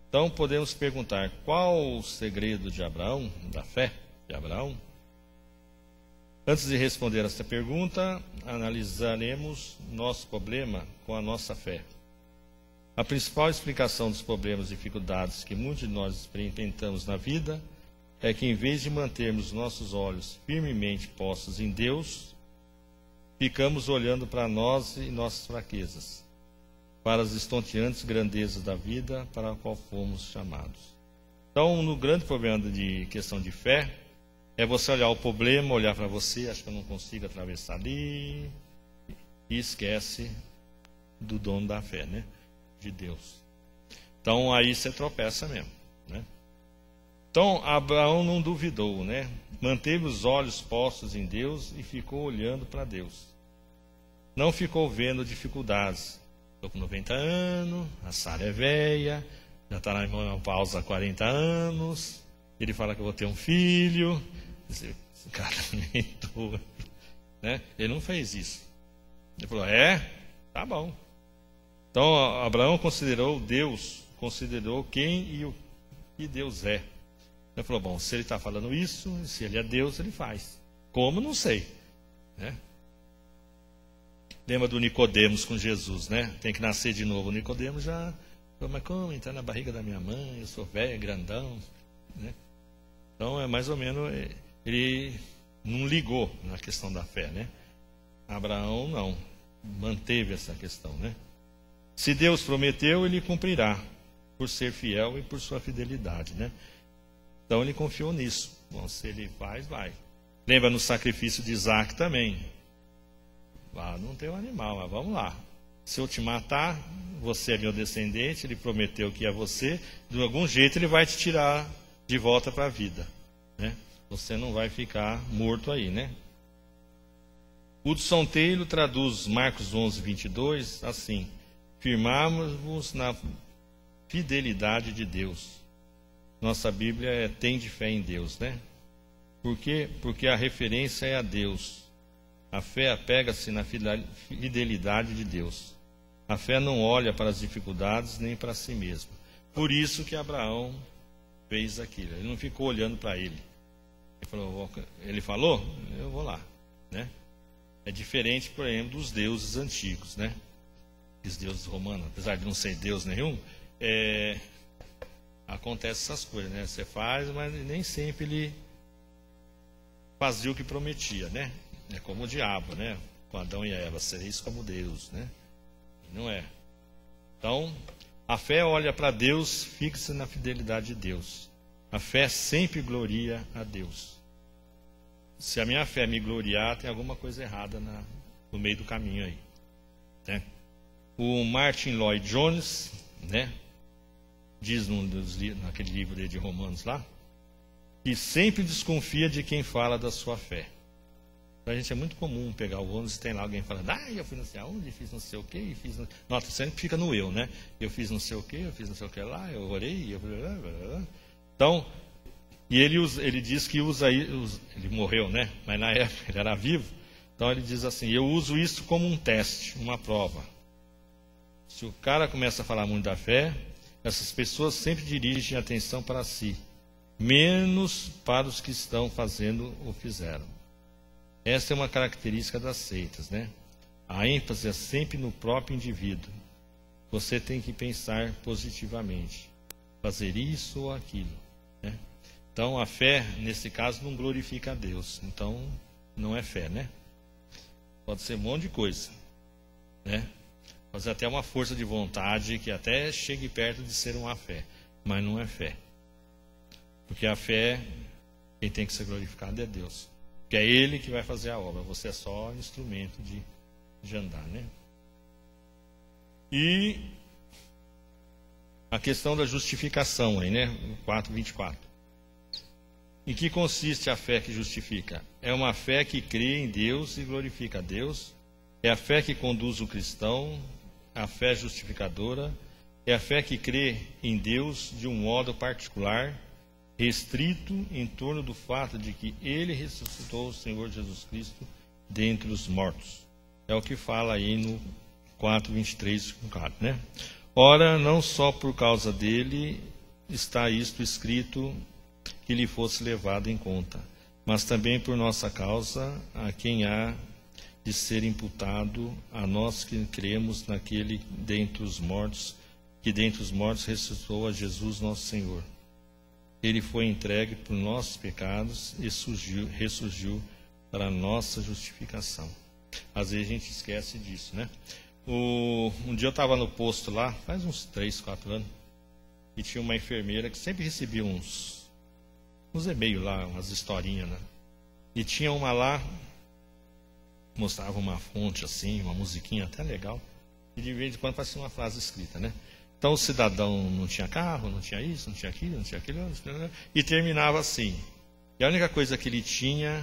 Então podemos perguntar, qual o segredo de Abraão, da fé de Abraão? Antes de responder esta pergunta, analisaremos nosso problema com a nossa fé. A principal explicação dos problemas e dificuldades que muitos de nós experimentamos na vida é que, em vez de mantermos nossos olhos firmemente postos em Deus, ficamos olhando para nós e nossas fraquezas, para as estonteantes grandezas da vida para a qual fomos chamados. Então, no grande problema de questão de fé, é você olhar o problema, olhar para você, acho que eu não consigo atravessar ali, e esquece do dono da fé, né? De Deus. Então, aí você tropeça mesmo, né? Então, Abraão não duvidou, né? Manteve os olhos postos em Deus e ficou olhando para Deus. Não ficou vendo dificuldades. Estou com 90 anos, a Sara é velha, já está na menopausa há 40 anos, ele fala que eu vou ter um filho. Esse cara é doido, né? Ele não fez isso. Ele falou, tá bom. Então, Abraão considerou Deus, considerou quem e o que Deus é. Ele falou, bom, se ele está falando isso, se ele é Deus, ele faz. Como? Não sei, né? Lembra do Nicodemos com Jesus, né? Tem que nascer de novo. O Nicodemos já falou, mas como entrar na barriga da minha mãe? Eu sou velho, grandão, né? Então, é mais ou menos, ele não ligou na questão da fé, né? Abraão não, manteve essa questão, né? Se Deus prometeu, ele cumprirá, por ser fiel e por sua fidelidade, né? Então ele confiou nisso. Bom, se ele faz, vai. Lembra no sacrifício de Isaac também. Ah, não tem um animal, mas vamos lá. Se eu te matar, você é meu descendente, ele prometeu que é você, de algum jeito ele vai te tirar de volta para a vida, né? Você não vai ficar morto aí, né? Hudson Taylor traduz Marcos 11, 22 assim: firmarmos-nos na fidelidade de Deus. Nossa Bíblia é tem de fé em Deus, né? Por quê? Porque a referência é a Deus. A fé apega-se na fidelidade de Deus. A fé não olha para as dificuldades nem para si mesma. Por isso que Abraão fez aquilo. Ele não ficou olhando para ele. Ele falou, eu vou lá, né? É diferente, por exemplo, dos deuses antigos, né? Os deuses romanos, apesar de não ser Deus nenhum, acontece essas coisas, né? Você faz, mas nem sempre ele fazia o que prometia, né? É como o diabo, né? Com Adão e Eva, sereis como Deus, né? Não é. Então, a fé olha para Deus, fixa na fidelidade de Deus. A fé sempre gloria a Deus. Se a minha fé me gloriar, tem alguma coisa errada no meio do caminho aí, né? O Martin Lloyd Jones, né, diz naquele livro dele de Romanos lá, que sempre desconfia de quem fala da sua fé. Então, a gente é muito comum pegar o ônibus e tem lá alguém falando, eu fui não sei aonde, fiz não sei o que, fiz não... Nota, sempre fica no eu, né? Eu fiz não sei o que, eu fiz não sei o que lá, eu orei, Então, e ele diz que usa isso, ele morreu, né? Mas na época ele era vivo. Então ele diz assim, eu uso isso como um teste, uma prova. Se o cara começa a falar muito da fé, essas pessoas sempre dirigem a atenção para si, menos para os que estão fazendo ou fizeram. Essa é uma característica das seitas, né? A ênfase é sempre no próprio indivíduo. Você tem que pensar positivamente, fazer isso ou aquilo, né? Então a fé, nesse caso, não glorifica a Deus. Então não é fé, né? Pode ser um monte de coisa, né? Pode ser até uma força de vontade que até chegue perto de ser uma fé, mas não é fé. Porque a fé, quem tem que ser glorificado é Deus. Porque Porque é Ele que vai fazer a obra, você é só instrumento de andar, né? E a questão da justificação aí, né? 4:24. Em que consiste a fé que justifica? É uma fé que crê em Deus e glorifica a Deus. É a fé que conduz o cristão, a fé justificadora. É a fé que crê em Deus de um modo particular, restrito em torno do fato de que Ele ressuscitou o Senhor Jesus Cristo dentre os mortos. É o que fala aí no 4:23, né? Ora, não só por causa dele está isto escrito que lhe fosse levado em conta, mas também por nossa causa, a quem há de ser imputado, a nós que cremos naquele dentre os mortos, que dentre os mortos ressuscitou a Jesus nosso Senhor. Ele foi entregue por nossos pecados e ressurgiu para a nossa justificação. Às vezes a gente esquece disso, né? Um dia eu estava no posto lá, faz uns 3, 4 anos, e tinha uma enfermeira que sempre recebia uns e-mails lá, umas historinhas, né? E tinha uma lá, mostrava uma fonte assim, uma musiquinha até legal, e de vez em quando parecia uma frase escrita, né? Então o cidadão não tinha carro, não tinha isso, não tinha aquilo, não tinha aquilo, e terminava assim. E a única coisa que ele tinha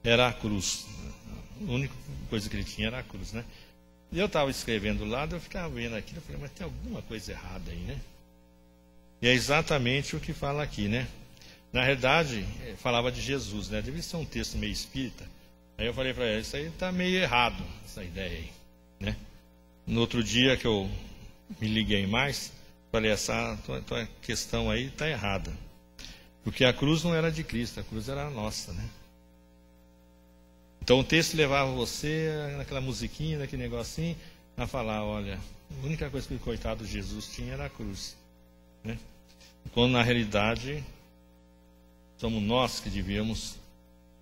era a cruz. A única coisa que ele tinha era a cruz, né? E eu estava escrevendo lá, eu ficava vendo aquilo, eu falei, mas tem alguma coisa errada aí, né? E é exatamente o que fala aqui, né? Na realidade, falava de Jesus, né? Devia ser um texto meio espírita. Aí eu falei para ele, isso aí está meio errado, essa ideia aí, né? No outro dia que eu me liguei mais, falei, essa tua questão aí está errada. Porque a cruz não era de Cristo, a cruz era a nossa, né? Então o texto levava você, naquela musiquinha, naquele negocinho, a falar, olha, a única coisa que o coitado de Jesus tinha era a cruz, né? Quando na realidade somos nós que devíamos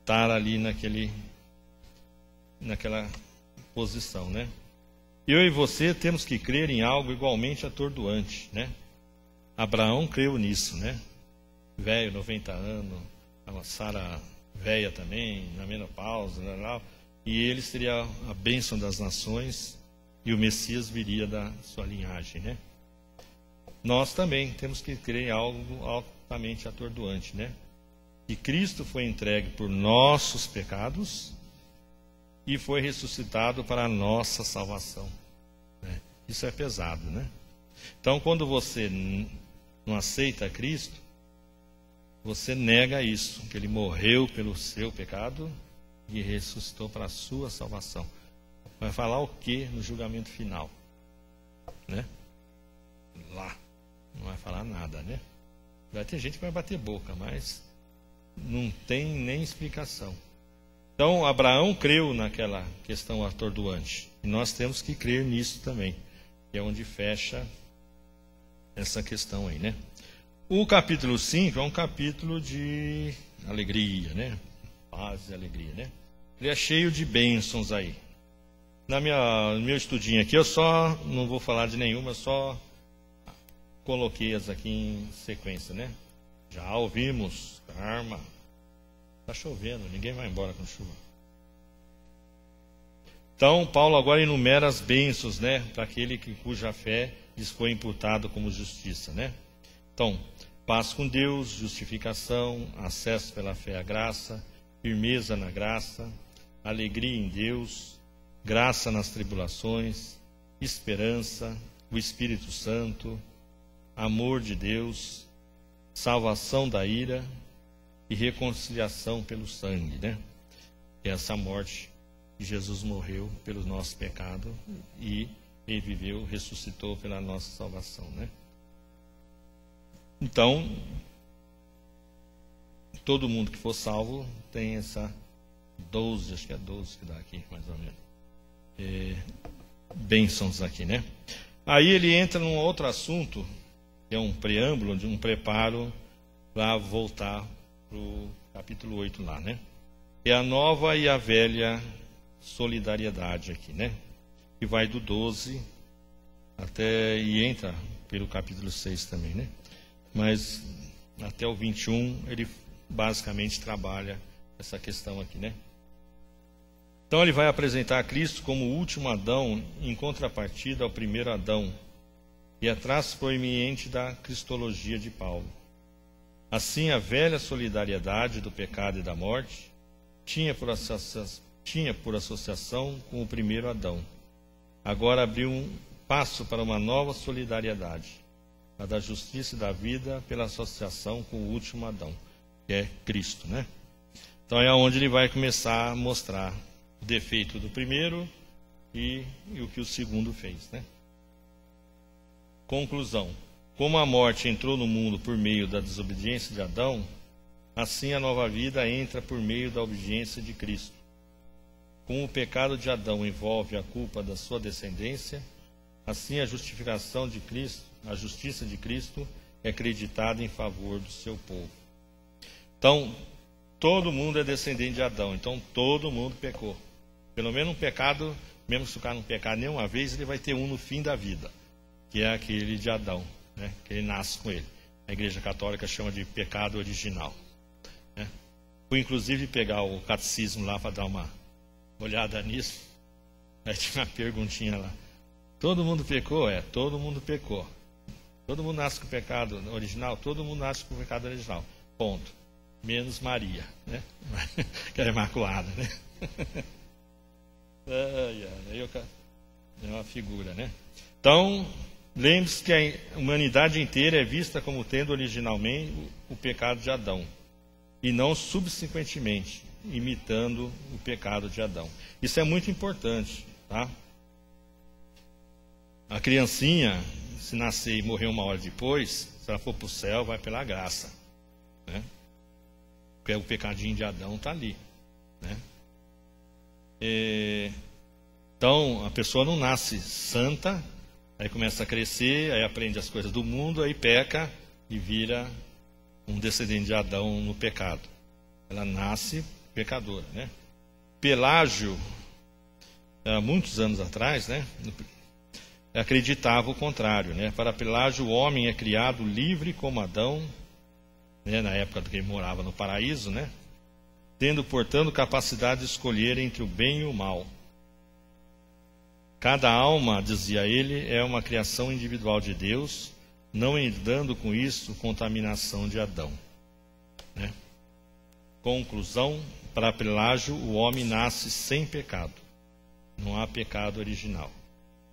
estar ali naquela posição, né? Eu e você temos que crer em algo igualmente atordoante, né? Abraão creu nisso, né? Velho, 90 anos, a Sara velha também, na menopausa, e ele seria a bênção das nações e o Messias viria da sua linhagem, né? Nós também temos que crer em algo altamente atordoante, né? Que Cristo foi entregue por nossos pecados e foi ressuscitado para a nossa salvação, né? Isso é pesado, né? Então, quando você não aceita Cristo, você nega isso, que Ele morreu pelo seu pecado e ressuscitou para a sua salvação. Vai falar o que no julgamento final, né? Lá, não vai falar nada, né? Vai ter gente que vai bater boca, mas não tem nem explicação. Então, Abraão creu naquela questão atordoante. E nós temos que crer nisso também, que é onde fecha essa questão aí, né? O capítulo 5 é um capítulo de alegria, né? Paz e alegria, né? Ele é cheio de bênçãos aí. No meu estudinho aqui, eu só não vou falar de nenhuma, só coloquei-as aqui em sequência, né? Já ouvimos, karma. Está chovendo, ninguém vai embora com chuva. Então, Paulo agora enumera as bênçãos, né? Para aquele cuja fé lhes foi imputado como justiça, né? Então, paz com Deus, justificação, acesso pela fé à graça, firmeza na graça, alegria em Deus, graça nas tribulações, esperança, o Espírito Santo, amor de Deus, salvação da ira e reconciliação pelo sangue, né? Que é essa morte que Jesus morreu pelo nosso pecado e ele viveu, ressuscitou pela nossa salvação, né? Então, todo mundo que for salvo tem essa 12, acho que é 12 que dá aqui, mais ou menos. Bênçãos aqui, né? Aí ele entra num outro assunto, que é um preâmbulo, de um preparo para voltar para o capítulo 8 lá, né? É a nova e a velha solidariedade aqui, né? Que vai do 12 até, e entra pelo capítulo 6 também, né? Mas até o 21 ele basicamente trabalha essa questão aqui, né? Então ele vai apresentar Cristo como o último Adão, em contrapartida ao primeiro Adão, e a traço proeminente da cristologia de Paulo. Assim, a velha solidariedade do pecado e da morte tinha por associação com o primeiro Adão. Agora abriu um passo para uma nova solidariedade, a da justiça e da vida pela associação com o último Adão, que é Cristo, né? Então é onde ele vai começar a mostrar o defeito do primeiro e o que o segundo fez, né? Conclusão. Como a morte entrou no mundo por meio da desobediência de Adão, assim a nova vida entra por meio da obediência de Cristo. Como o pecado de Adão envolve a culpa da sua descendência, assim a justificação de Cristo, a justiça de Cristo é acreditada em favor do seu povo. Então, todo mundo é descendente de Adão, então todo mundo pecou. Pelo menos um pecado, mesmo se o cara não pecar nenhuma vez, ele vai ter um no fim da vida, que é aquele de Adão, né? Que ele nasce com ele. A Igreja Católica chama de pecado original, né? Fui inclusive pegar o catecismo lá para dar uma olhada nisso. Aí tinha uma perguntinha lá. Todo mundo pecou? É, todo mundo pecou. Todo mundo nasce com o pecado original? Todo mundo nasce com o pecado original. Ponto. Menos Maria, né? Que era imaculada, né? É uma figura, né? Então, lembre-se que a humanidade inteira é vista como tendo originalmente o pecado de Adão, e não subsequentemente, imitando o pecado de Adão. Isso é muito importante, tá? A criancinha, se nascer e morrer uma hora depois, se ela for para o céu, vai pela graça, né? Porque o pecadinho de Adão está ali, né? Então, a pessoa não nasce santa, aí começa a crescer, aí aprende as coisas do mundo, aí peca e vira um descendente de Adão no pecado. Ela nasce pecadora, né? Pelágio, há muitos anos atrás, né, acreditava o contrário, né? Para Pelágio, o homem é criado livre como Adão, né, na época que ele morava no paraíso, né? Tendo, portanto, capacidade de escolher entre o bem e o mal. Cada alma, dizia ele, é uma criação individual de Deus, não herdando com isso contaminação de Adão, né? Conclusão, para Pelágio, o homem nasce sem pecado. Não há pecado original.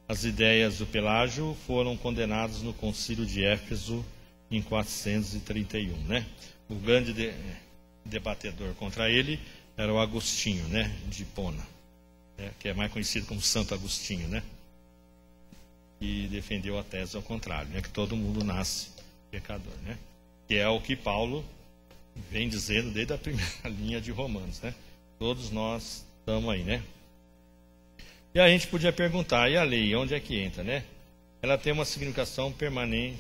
As ideias do Pelágio foram condenadas no Concílio de Éfeso em 431, né? O grande debatedor contra ele era o Agostinho, né, de Hipona, né, que é mais conhecido como Santo Agostinho, né? E defendeu a tese ao contrário, né, que todo mundo nasce pecador, né? Que é o que Paulo vem dizendo desde a primeira linha de Romanos, né? Todos nós estamos aí, né? E a gente podia perguntar, e a lei, onde é que entra, né? Ela tem uma significação permanente,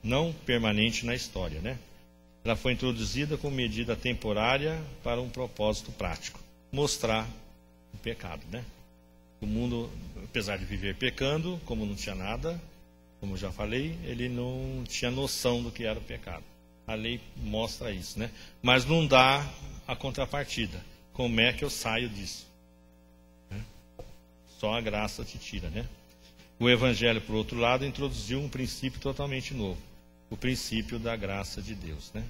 não permanente na história, né? Ela foi introduzida como medida temporária para um propósito prático, mostrar o pecado, né? O mundo, apesar de viver pecando, como não tinha nada, como já falei, ele não tinha noção do que era o pecado. A lei mostra isso, né? Mas não dá a contrapartida. Como é que eu saio disso? Né? Só a graça te tira, né? O Evangelho, por outro lado, introduziu um princípio totalmente novo. O princípio da graça de Deus, né?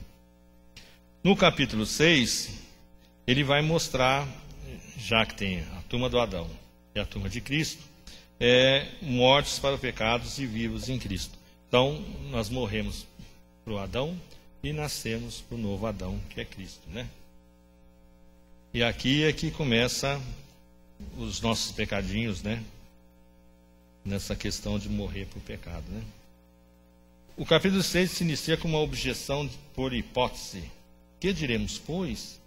No capítulo 6, ele vai mostrar, já que tem a turma do Adão e a turma de Cristo, mortos para pecados e vivos em Cristo. Então, nós morremos para o Adão e nascemos para o novo Adão, que é Cristo, né? E aqui é que começa os nossos pecadinhos, né? Nessa questão de morrer para o pecado, né? O capítulo 6 se inicia com uma objeção por hipótese. Que diremos, pois?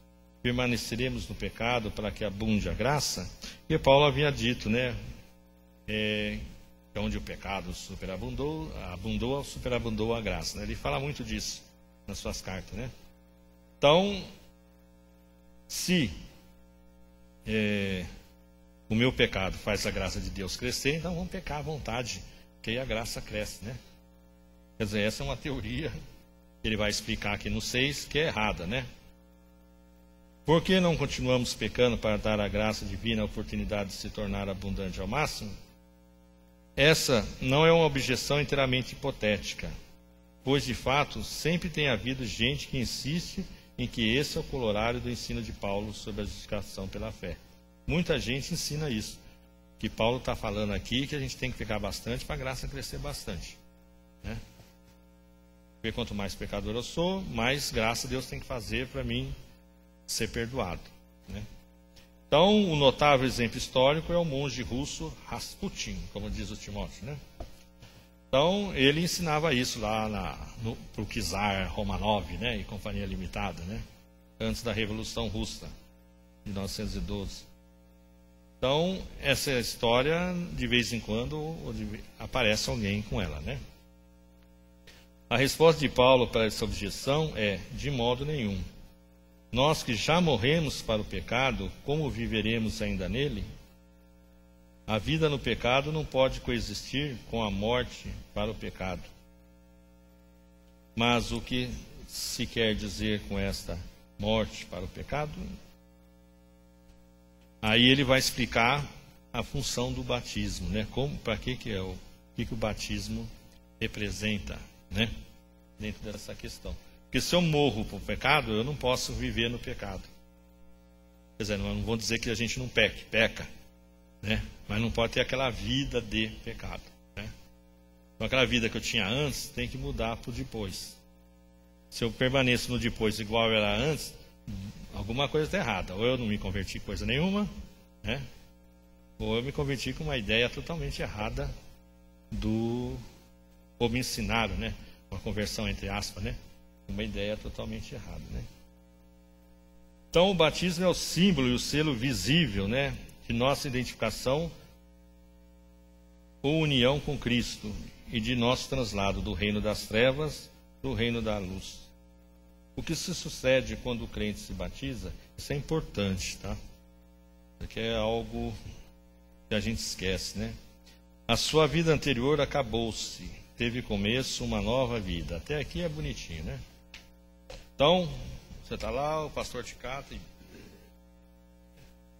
Permaneceremos no pecado para que abunde a graça? E Paulo havia dito, né? Onde o pecado superabundou a graça, né? Ele fala muito disso nas suas cartas, né? Então, se o meu pecado faz a graça de Deus crescer, então vamos pecar à vontade, que aí a graça cresce, né? Quer dizer, essa é uma teoria que ele vai explicar aqui no 6, que é errada, né? Por que não continuamos pecando para dar à graça divina a oportunidade de se tornar abundante ao máximo? Essa não é uma objeção inteiramente hipotética, pois, de fato, sempre tem havido gente que insiste em que esse é o corolário do ensino de Paulo sobre a justificação pela fé. Muita gente ensina isso, que Paulo está falando aqui, que a gente tem que pecar bastante para a graça crescer bastante, né? Porque quanto mais pecador eu sou, mais graça Deus tem que fazer para mim ser perdoado, né? Então, o notável exemplo histórico é o monge russo Rasputin, como diz o Timóteo, né? Então, ele ensinava isso lá para o czar Romanov, né, e Companhia Limitada, né, antes da Revolução Russa, de 1912. Então, essa história, de vez em quando, aparece alguém com ela, né? A resposta de Paulo para essa objeção é: de modo nenhum. Nós que já morremos para o pecado, como viveremos ainda nele? A vida no pecado não pode coexistir com a morte para o pecado. Mas o que se quer dizer com esta morte para o pecado? Aí ele vai explicar a função do batismo, né? Para que o batismo representa, né? Dentro dessa questão. Porque se eu morro para o pecado, eu não posso viver no pecado. Quer dizer, não vou dizer que a gente não peca, né? Mas não pode ter aquela vida de pecado, né? Então, aquela vida que eu tinha antes tem que mudar para o depois. Se eu permaneço no depois igual eu era antes, alguma coisa está errada. Ou eu não me converti coisa nenhuma, né? Ou eu me converti com uma ideia totalmente errada ou me ensinaram, né? Uma conversão entre aspas, né? Uma ideia totalmente errada, né? Então, o batismo é o símbolo e o selo visível, né, de nossa identificação ou união com Cristo e de nosso translado do reino das trevas para o reino da luz. O que se sucede quando o crente se batiza, isso é importante, tá? Porque é algo que a gente esquece, né? A sua vida anterior acabou-se, teve começo uma nova vida. Até aqui é bonitinho, né? Então, você está lá, o pastor te cata e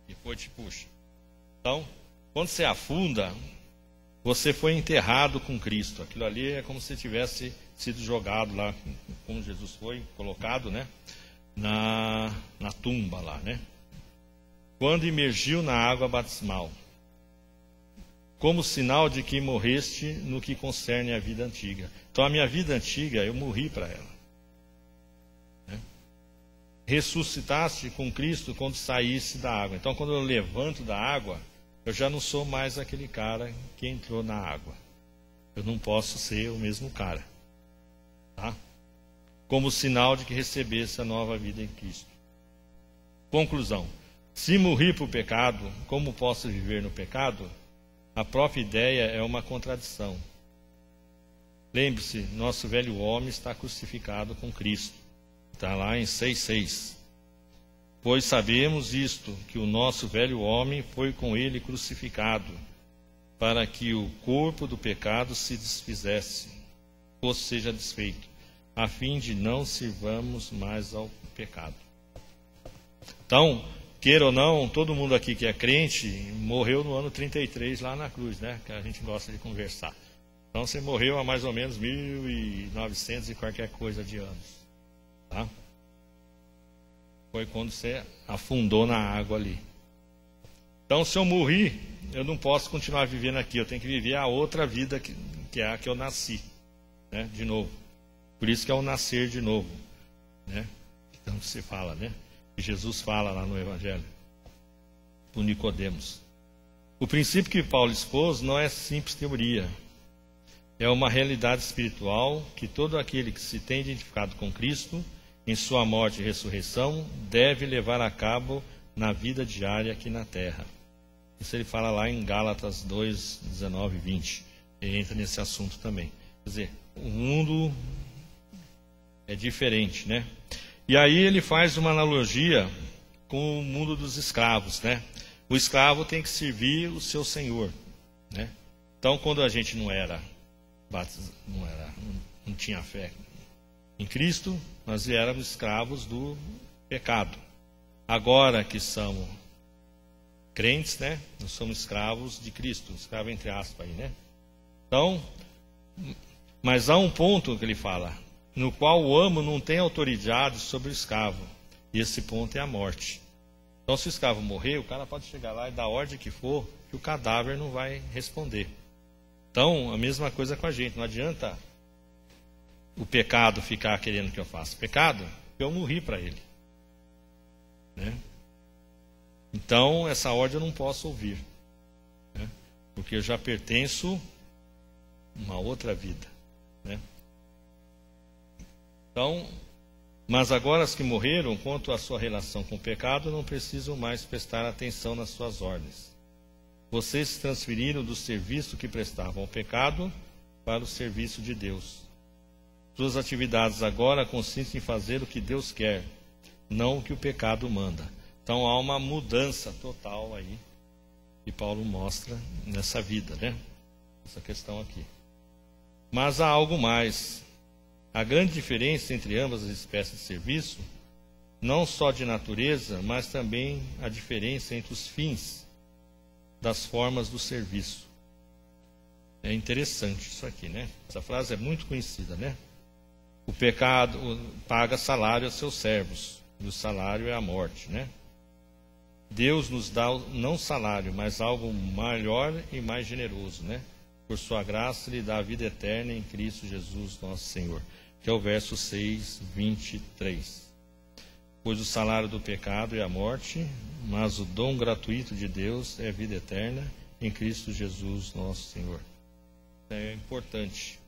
depois te puxa. Então, quando você afunda, você foi enterrado com Cristo. Aquilo ali é como se tivesse sido jogado lá, como Jesus foi colocado, né, na tumba lá, né? Quando imergiu na água batismal, como sinal de que morreste no que concerne à vida antiga. Então, a minha vida antiga, eu morri para ela. Ressuscitaste com Cristo quando saísse da água. Então, quando eu levanto da água, eu já não sou mais aquele cara que entrou na água. Eu não posso ser o mesmo cara, tá? Como sinal de que recebesse a nova vida em Cristo. Conclusão: se morri para o pecado, como posso viver no pecado? A própria ideia é uma contradição. Lembre-se, nosso velho homem está crucificado com Cristo. Está lá em 6,6. Pois sabemos isto, que o nosso velho homem foi com ele crucificado, para que o corpo do pecado se desfizesse, ou seja desfeito, a fim de não sirvamos mais ao pecado. Então, queira ou não, todo mundo aqui que é crente morreu no ano 33 lá na cruz, né? Que a gente gosta de conversar. Então, você morreu há mais ou menos 1900 e qualquer coisa de anos. Tá? Foi quando você afundou na água ali. Então, se eu morri, eu não posso continuar vivendo aqui. Eu tenho que viver a outra vida que é a que eu nasci, né? De novo. Por isso que é o nascer de novo, né? Então se fala, né? E Jesus fala lá no Evangelho para Nicodemos. O princípio que Paulo expôs não é simples teoria. É uma realidade espiritual que todo aquele que se tem identificado com Cristo em sua morte e ressurreição deve levar a cabo na vida diária aqui na terra. Isso ele fala lá em Gálatas 2, 19 e 20. Ele entra nesse assunto também. Quer dizer, o mundo é diferente, né? E aí ele faz uma analogia com o mundo dos escravos, né? O escravo tem que servir o seu senhor, né? Então, quando a gente não tinha fé em Cristo, nós éramos escravos do pecado. Agora que somos crentes, né? Nós somos escravos de Cristo, escravo entre aspas aí, né? Então, mas há um ponto que ele fala, no qual o amo não tem autoridade sobre o escravo. E esse ponto é a morte. Então, se o escravo morrer, o cara pode chegar lá e dar a ordem que for, que o cadáver não vai responder. Então, a mesma coisa com a gente. Não adianta o pecado ficar querendo que eu faça. Pecado, eu morri para ele. Né? Então, essa ordem eu não posso ouvir. Né? Porque eu já pertenço a uma outra vida. Né? Então, mas agora os que morreram, quanto à sua relação com o pecado, não precisam mais prestar atenção nas suas ordens. Vocês se transferiram do serviço que prestavam ao pecado para o serviço de Deus. Suas atividades agora consistem em fazer o que Deus quer, não o que o pecado manda. Então há uma mudança total aí que Paulo mostra nessa vida, né? Essa questão aqui. Mas há algo mais. A grande diferença entre ambas as espécies de serviço, não só de natureza, mas também a diferença entre os fins das formas do serviço. É interessante isso aqui, né? Essa frase é muito conhecida, né? O pecado paga salário a seus servos, e o salário é a morte, né? Deus nos dá não salário, mas algo maior e mais generoso, né? Por sua graça, Ele dá a vida eterna em Cristo Jesus, nosso Senhor. Que é o verso 6, 23. Pois o salário do pecado é a morte, mas o dom gratuito de Deus é a vida eterna em Cristo Jesus, nosso Senhor. É importante.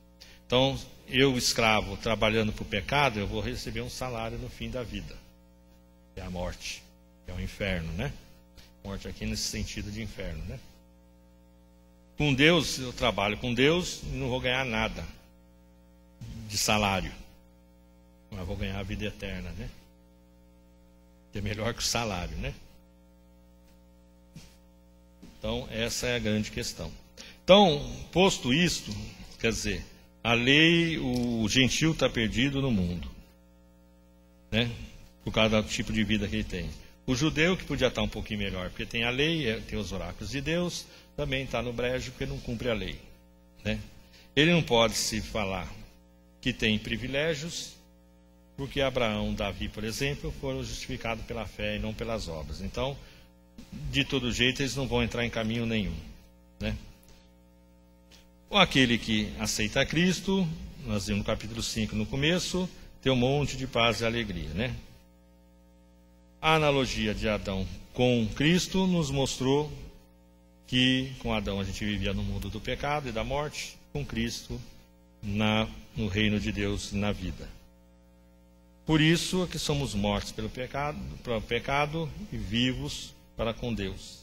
Então, eu, escravo, trabalhando para o pecado, eu vou receber um salário no fim da vida. É a morte, é o inferno, né? Morte aqui nesse sentido de inferno, né? Com Deus, eu trabalho com Deus e não vou ganhar nada de salário, mas vou ganhar a vida eterna, né? Que é melhor que o salário, né? Então, essa é a grande questão. Então, posto isto, quer dizer, a lei, o gentil está perdido no mundo, né? Por causa do tipo de vida que ele tem. O judeu, que podia estar um pouquinho melhor, porque tem a lei, tem os oráculos de Deus, também está no brejo porque não cumpre a lei, né? Ele não pode se falar que tem privilégios, porque Abraão, Davi, por exemplo, foram justificados pela fé e não pelas obras. Então, de todo jeito, eles não vão entrar em caminho nenhum, né? Ou aquele que aceita Cristo, nós vimos no capítulo 5 no começo, tem um monte de paz e alegria, né? A analogia de Adão com Cristo nos mostrou que com Adão a gente vivia no mundo do pecado e da morte, com Cristo no reino de Deus na vida. Por isso é que somos mortos pelo pecado e vivos para com Deus.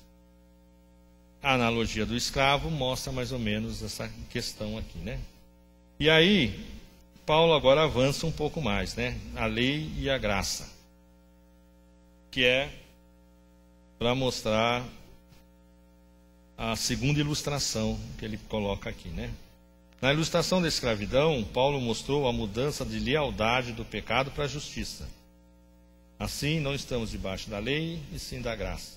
A analogia do escravo mostra mais ou menos essa questão aqui, né? E aí, Paulo agora avança um pouco mais, né? A lei e a graça, que é para mostrar a segunda ilustração que ele coloca aqui, né? Na ilustração da escravidão, Paulo mostrou a mudança de lealdade do pecado para a justiça. Assim, não estamos debaixo da lei, e sim da graça.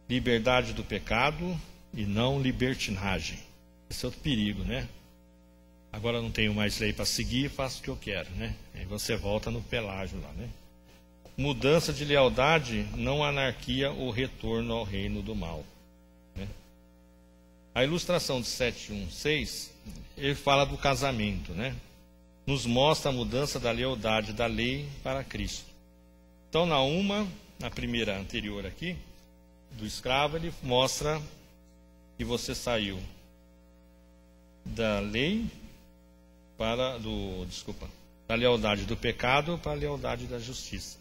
Liberdade do pecado e não libertinagem. Esse é outro perigo, né? Agora não tenho mais lei para seguir, faço o que eu quero, né? Aí você volta no Pelágio lá, né? Mudança de lealdade, não anarquia ou retorno ao reino do mal. Né? A ilustração de 7:1-6, ele fala do casamento, né? Nos mostra a mudança da lealdade da lei para Cristo. Então, na primeira anterior aqui, do escravo, ele mostra que você saiu da lei da lealdade do pecado para a lealdade da justiça.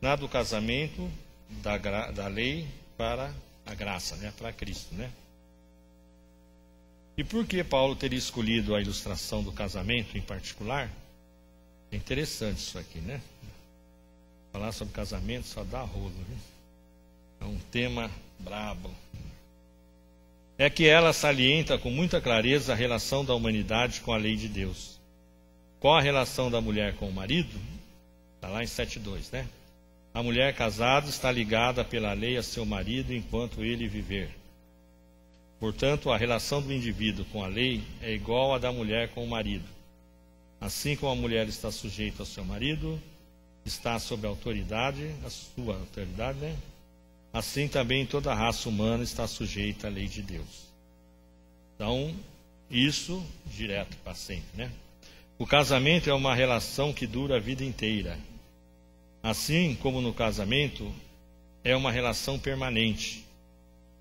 Na do casamento, da lei para a graça, né? Para Cristo, né? E por que Paulo teria escolhido a ilustração do casamento em particular? É interessante isso aqui, né? Falar sobre casamento só dá rolo, viu? É um tema brabo. É que ela salienta com muita clareza a relação da humanidade com a lei de Deus. Qual a relação da mulher com o marido? Está lá em 7:2, né? A mulher casada está ligada pela lei a seu marido enquanto ele viver. Portanto, a relação do indivíduo com a lei é igual à da mulher com o marido. Assim como a mulher está sujeita ao seu marido, está sob a autoridade, a sua autoridade, né? Assim também toda a raça humana está sujeita à lei de Deus. Então, isso direto para sempre, né? O casamento é uma relação que dura a vida inteira. Assim como no casamento, é uma relação permanente,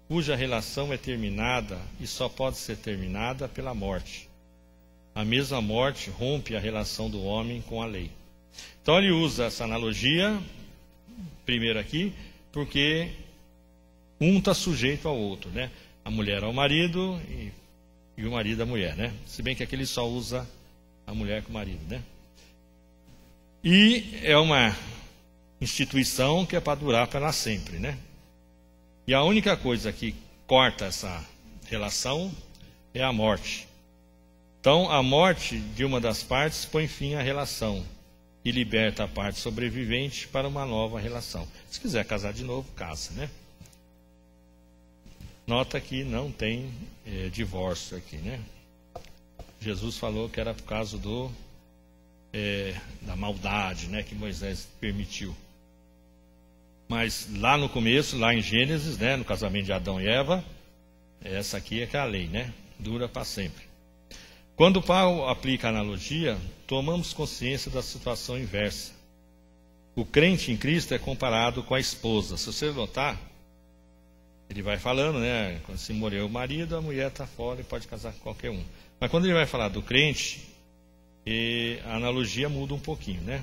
cuja relação é terminada e só pode ser terminada pela morte. A mesma morte rompe a relação do homem com a lei. Então ele usa essa analogia, primeiro aqui, porque um está sujeito ao outro, né? A mulher ao marido e o marido à mulher, né? Se bem que aqui ele só usa a mulher com o marido, né? E é uma instituição que é para durar para sempre, né? E a única coisa que corta essa relação é a morte. Então, a morte de uma das partes põe fim à relação e liberta a parte sobrevivente para uma nova relação. Se quiser casar de novo, casa, né? Nota que não tem divórcio aqui, né? Jesus falou que era por causa da maldade, né, que Moisés permitiu. Mas lá no começo, lá em Gênesis, né, no casamento de Adão e Eva, essa aqui é que é a lei, né? Dura para sempre. Quando Paulo aplica a analogia, tomamos consciência da situação inversa. O crente em Cristo é comparado com a esposa. Se você notar, ele vai falando, né? Quando se morreu o marido, a mulher está fora e pode casar com qualquer um. Mas quando ele vai falar do crente, a analogia muda um pouquinho, né?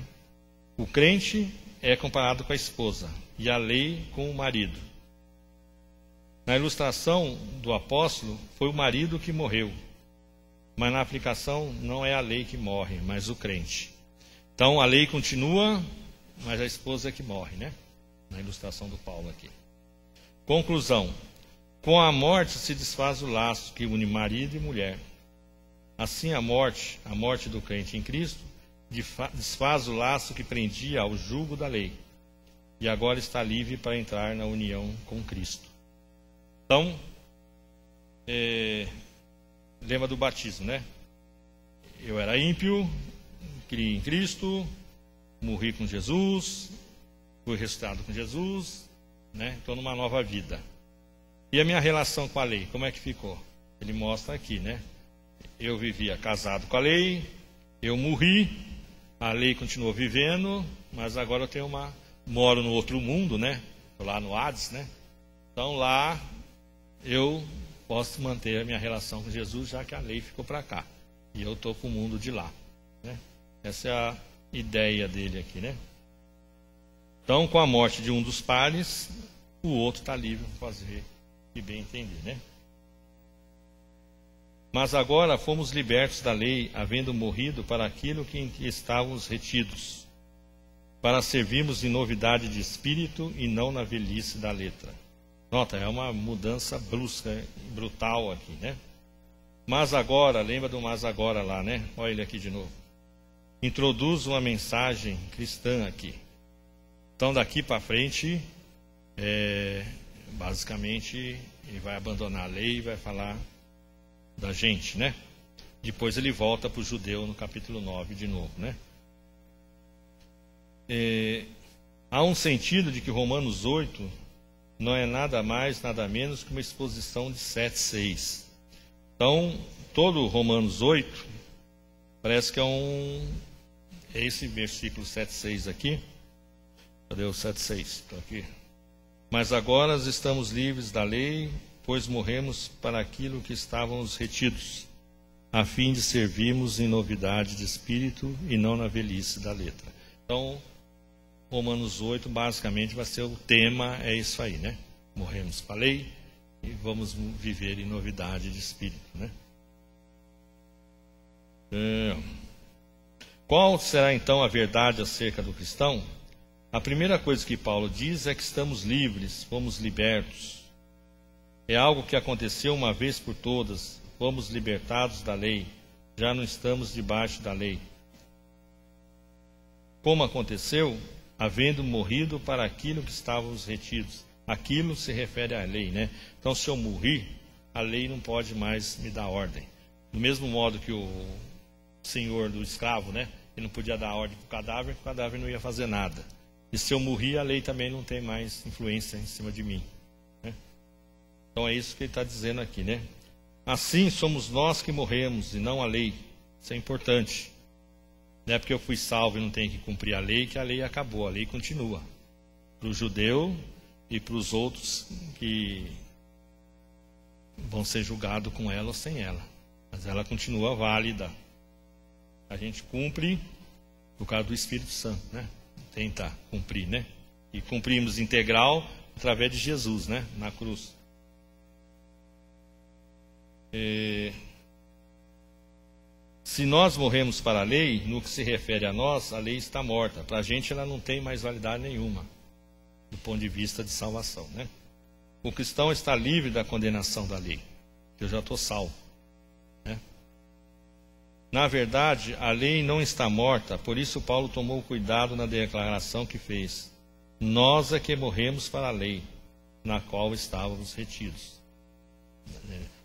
O crente é comparado com a esposa e a lei com o marido. Na ilustração do apóstolo, foi o marido que morreu. Mas na aplicação não é a lei que morre, mas o crente. Então a lei continua, mas a esposa é que morre, né? Na ilustração do Paulo aqui. Conclusão: com a morte se desfaz o laço que une marido e mulher. Assim a morte do crente em Cristo, desfaz o laço que prendia ao jugo da lei. E agora está livre para entrar na união com Cristo. Então, lembra do batismo, né? Eu era ímpio, criei em Cristo, morri com Jesus, fui ressuscitado com Jesus, né? Estou numa nova vida. E a minha relação com a lei, como é que ficou? Ele mostra aqui, né? Eu vivia casado com a lei, eu morri, a lei continuou vivendo, mas agora eu moro no outro mundo, né? Estou lá no Hades, né? Então lá eu posso manter a minha relação com Jesus, já que a lei ficou para cá. E eu estou com o mundo de lá, né? Essa é a ideia dele aqui, né? Então, com a morte de um dos pares, o outro está livre para fazer o que bem entender, né? Mas agora fomos libertos da lei, havendo morrido para aquilo em que estávamos retidos, para servirmos em novidade de espírito e não na velhice da letra. Nota, é uma mudança brusca, brutal aqui, né? Mas agora, lembra do mas agora lá, né? Olha ele aqui de novo. Introduz uma mensagem cristã aqui. Então, daqui para frente, basicamente, ele vai abandonar a lei e vai falar da gente, né? Depois ele volta para o judeu no capítulo 9 de novo, né? Há um sentido de que Romanos 8 não é nada mais, nada menos que uma exposição de 7,6. Então, todo Romanos 8 parece que é esse versículo 7,6 aqui. Cadê o 7,6? Estou aqui. Mas agora estamos livres da lei, pois morremos para aquilo que estávamos retidos, a fim de servirmos em novidade de espírito e não na velhice da letra. Então, Romanos 8, basicamente, vai ser o tema, é isso aí, né? Morremos para a lei e vamos viver em novidade de espírito, né? Qual será, então, a verdade acerca do cristão? A primeira coisa que Paulo diz é que estamos livres, fomos libertos. É algo que aconteceu uma vez por todas, fomos libertados da lei, já não estamos debaixo da lei. Como aconteceu? havendo morrido para aquilo que estávamos retidos. Aquilo se refere à lei, né? Então, se eu morrer, a lei não pode mais me dar ordem. Do mesmo modo que o senhor do escravo, né? Ele não podia dar ordem para o cadáver não ia fazer nada. E se eu morrer, a lei também não tem mais influência em cima de mim, né? Então, é isso que ele está dizendo aqui, né? Assim, somos nós que morremos e não a lei. Isso é importante. Não é porque eu fui salvo e não tenho que cumprir a lei que a lei acabou. A lei continua. Para o judeu e para os outros que vão ser julgados com ela ou sem ela. Mas ela continua válida. A gente cumpre por causa do Espírito Santo, né? Tenta cumprir, né? E cumprimos integral através de Jesus, né? Na cruz. Se nós morremos para a lei, no que se refere a nós, a lei está morta. Para a gente ela não tem mais validade nenhuma, do ponto de vista de salvação, né? O cristão está livre da condenação da lei. Eu já estou salvo, né? Na verdade, a lei não está morta, por isso Paulo tomou cuidado na declaração que fez. Nós é que morremos para a lei, na qual estávamos retidos.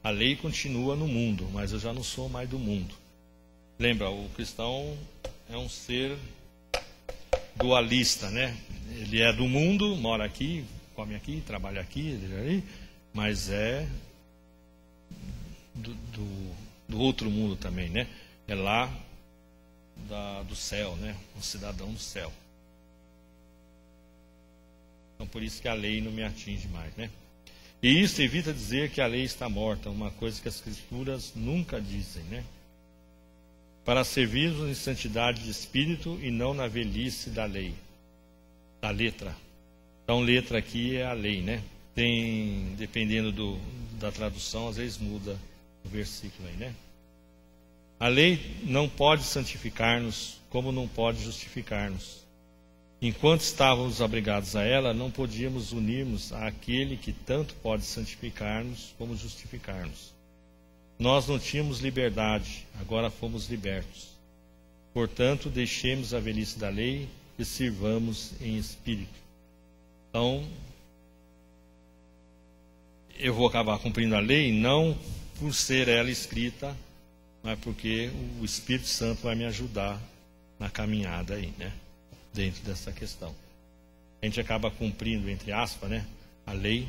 A lei continua no mundo, mas eu já não sou mais do mundo. Lembra, o cristão é um ser dualista, né? Ele é do mundo, mora aqui, come aqui, trabalha aqui, mas é do outro mundo também, né? É lá do céu, né? Um cidadão do céu. Então, por isso que a lei não me atinge mais, né? E isso evita dizer que a lei está morta, uma coisa que as Escrituras nunca dizem, né? Para servirmos em santidade de espírito e não na velhice da lei, da letra. Então, letra aqui é a lei, né? Tem, dependendo da tradução, às vezes muda o versículo aí, né? A lei não pode santificar-nos, como não pode justificar-nos. Enquanto estávamos obrigados a ela, não podíamos unir-nos àquele que tanto pode santificar-nos como justificar-nos. Nós não tínhamos liberdade, agora fomos libertos. Portanto, deixemos a velhice da lei e sirvamos em espírito. Então, eu vou acabar cumprindo a lei, não por ser ela escrita, mas porque o Espírito Santo vai me ajudar na caminhada aí, né? Dentro dessa questão. A gente acaba cumprindo, entre aspas, né? A lei,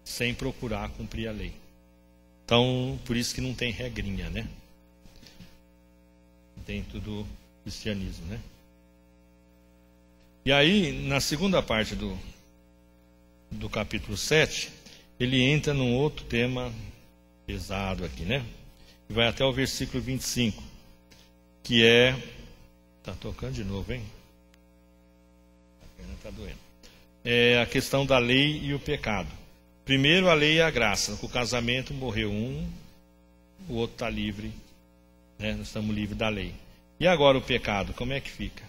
sem procurar cumprir a lei. Então, por isso que não tem regrinha, né? Dentro do cristianismo, né? E aí, na segunda parte do capítulo 7, ele entra num outro tema pesado aqui, né? E vai até o versículo 25, que é... Está tocando de novo, hein? A perna está doendo. É a questão da lei e o pecado. Primeiro a lei e a graça. Com o casamento morreu um, o outro está livre, né? Nós estamos livres da lei. E agora o pecado, como é que fica?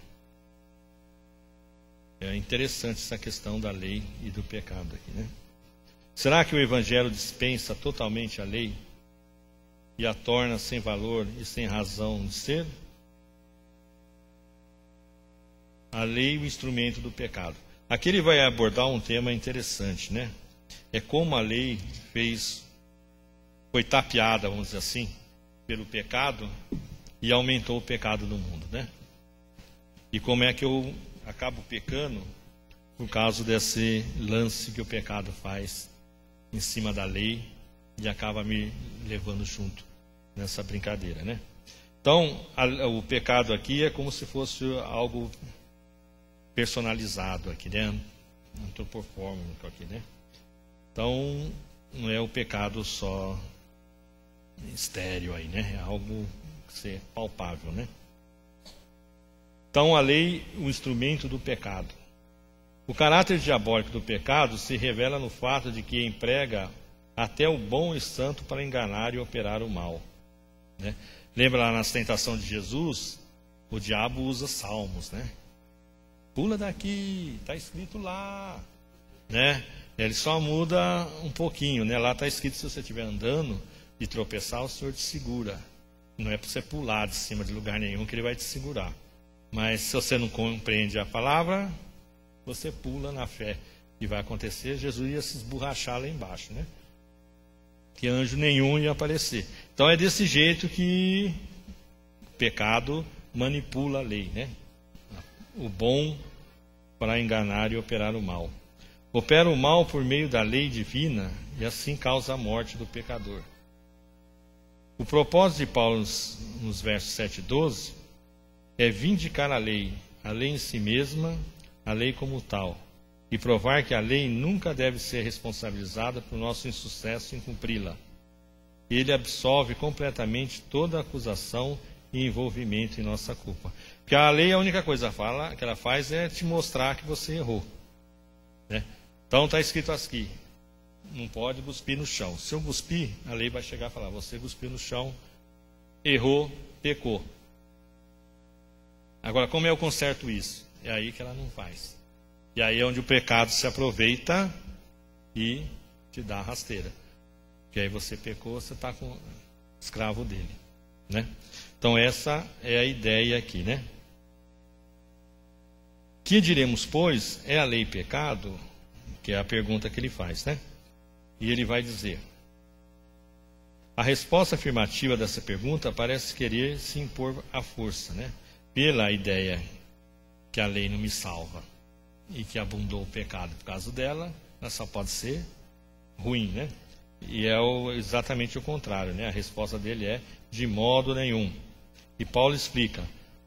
É interessante essa questão da lei e do pecado aqui, né? Será que o Evangelho dispensa totalmente a lei e a torna sem valor e sem razão de ser? A lei e o instrumento do pecado. Aqui ele vai abordar um tema interessante, né? É como a lei foi tapeada, vamos dizer assim, pelo pecado e aumentou o pecado no mundo, né? E como é que eu acabo pecando por causa desse lance que o pecado faz em cima da lei e acaba me levando junto nessa brincadeira, né? Então, o pecado aqui é como se fosse algo personalizado aqui, né? Antropomórfico aqui, né? Então, não é o pecado só estéreo aí, né? É algo que é palpável, né? Então, a lei, o instrumento do pecado. O caráter diabólico do pecado se revela no fato de que emprega até o bom e santo para enganar e operar o mal, né? Lembra lá nas tentações de Jesus? O diabo usa salmos, né? Pula daqui, está escrito lá, né? Ele só muda um pouquinho, né? Lá está escrito, se você estiver andando e tropeçar, o Senhor te segura. Não é para você pular de cima de lugar nenhum que Ele vai te segurar. Mas se você não compreende a palavra, você pula na fé. E vai acontecer, Jesus ia se esborrachar lá embaixo, né? Que anjo nenhum ia aparecer. Então é desse jeito que o pecado manipula a lei, né? O bom para enganar e operar o mal. Opera o mal por meio da lei divina e assim causa a morte do pecador. O propósito de Paulo nos versos 7 e 12 é vindicar a lei em si mesma, a lei como tal, e provar que a lei nunca deve ser responsabilizada por nosso insucesso em cumpri-la. Ele absolve completamente toda acusação e envolvimento em nossa culpa. Porque a lei, a única coisa que ela faz é te mostrar que você errou, né? Então está escrito aqui, não pode cuspir no chão. Se eu cuspir, a lei vai chegar e falar, você cuspiu no chão, errou, pecou. Agora, como eu conserto isso? É aí que ela não faz. E aí é onde o pecado se aproveita e te dá a rasteira. Porque aí você pecou, você está com escravo dele, né? Então essa é a ideia aqui, né? Que diremos, pois, é a lei pecado? Que é a pergunta que ele faz, né? E ele vai dizer. A resposta afirmativa dessa pergunta parece querer se impor à força, né? Pela ideia que a lei não me salva e que abundou o pecado por causa dela, ela só pode ser ruim, né? E é exatamente o contrário, né? A resposta dele é de modo nenhum. E Paulo explica,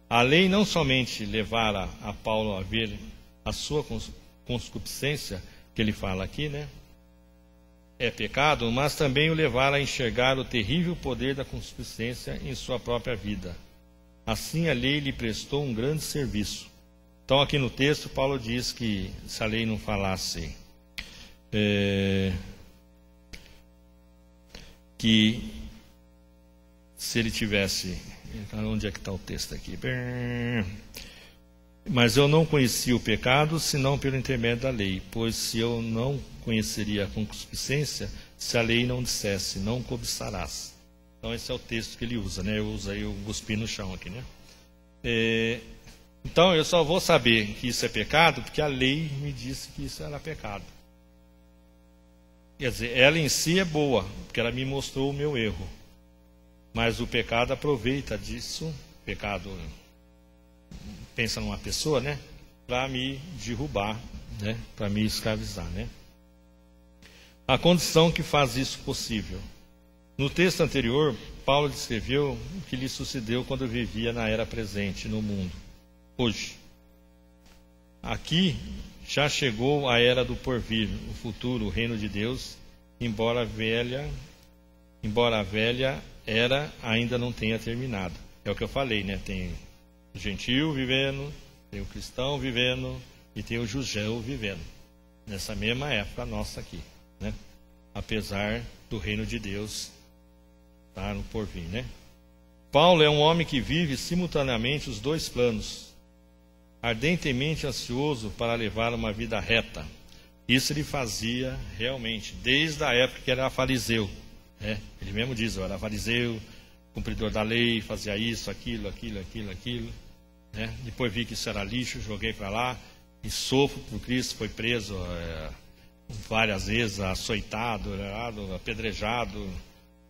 a lei não somente levara a Paulo a ver a sua concupiscência, que ele fala aqui, né? É pecado, mas também o levara a enxergar o terrível poder da concupiscência em sua própria vida. Assim a lei lhe prestou um grande serviço. Então aqui no texto Paulo diz que se a lei não falasse que se ele tivesse, onde é que está o texto aqui? Mas eu não conhecia o pecado, senão pelo intermédio da lei, pois se eu não conheceria a concupiscência, se a lei não dissesse, não cobiçarás. Então esse é o texto que ele usa, né? Eu usei o cuspir no chão aqui, né? Então eu só vou saber que isso é pecado porque a lei me disse que isso era pecado. Quer dizer, ela em si é boa, porque ela me mostrou o meu erro. Mas o pecado aproveita disso, o pecado pensa numa pessoa, né? Para me derrubar, né? Para me escravizar, né? A condição que faz isso possível. No texto anterior, Paulo descreveu o que lhe sucedeu quando vivia na era presente, no mundo, hoje. Aqui já chegou a era do porvir, o futuro, o reino de Deus, embora a velha era ainda não tenha terminado. É o que eu falei, né? Tem o gentil vivendo, tem o cristão vivendo e tem o judeu vivendo. Nessa mesma época nossa aqui, né? Apesar do reino de Deus estar no porvir, né? Paulo é um homem que vive simultaneamente os dois planos, ardentemente ansioso para levar uma vida reta. Isso ele fazia realmente, desde a época que era fariseu, né? Ele mesmo diz, eu era fariseu, cumpridor da lei, fazia isso, aquilo, né? Depois vi que isso era lixo, joguei para lá, e sofro por Cristo, foi preso várias vezes, açoitado, apedrejado,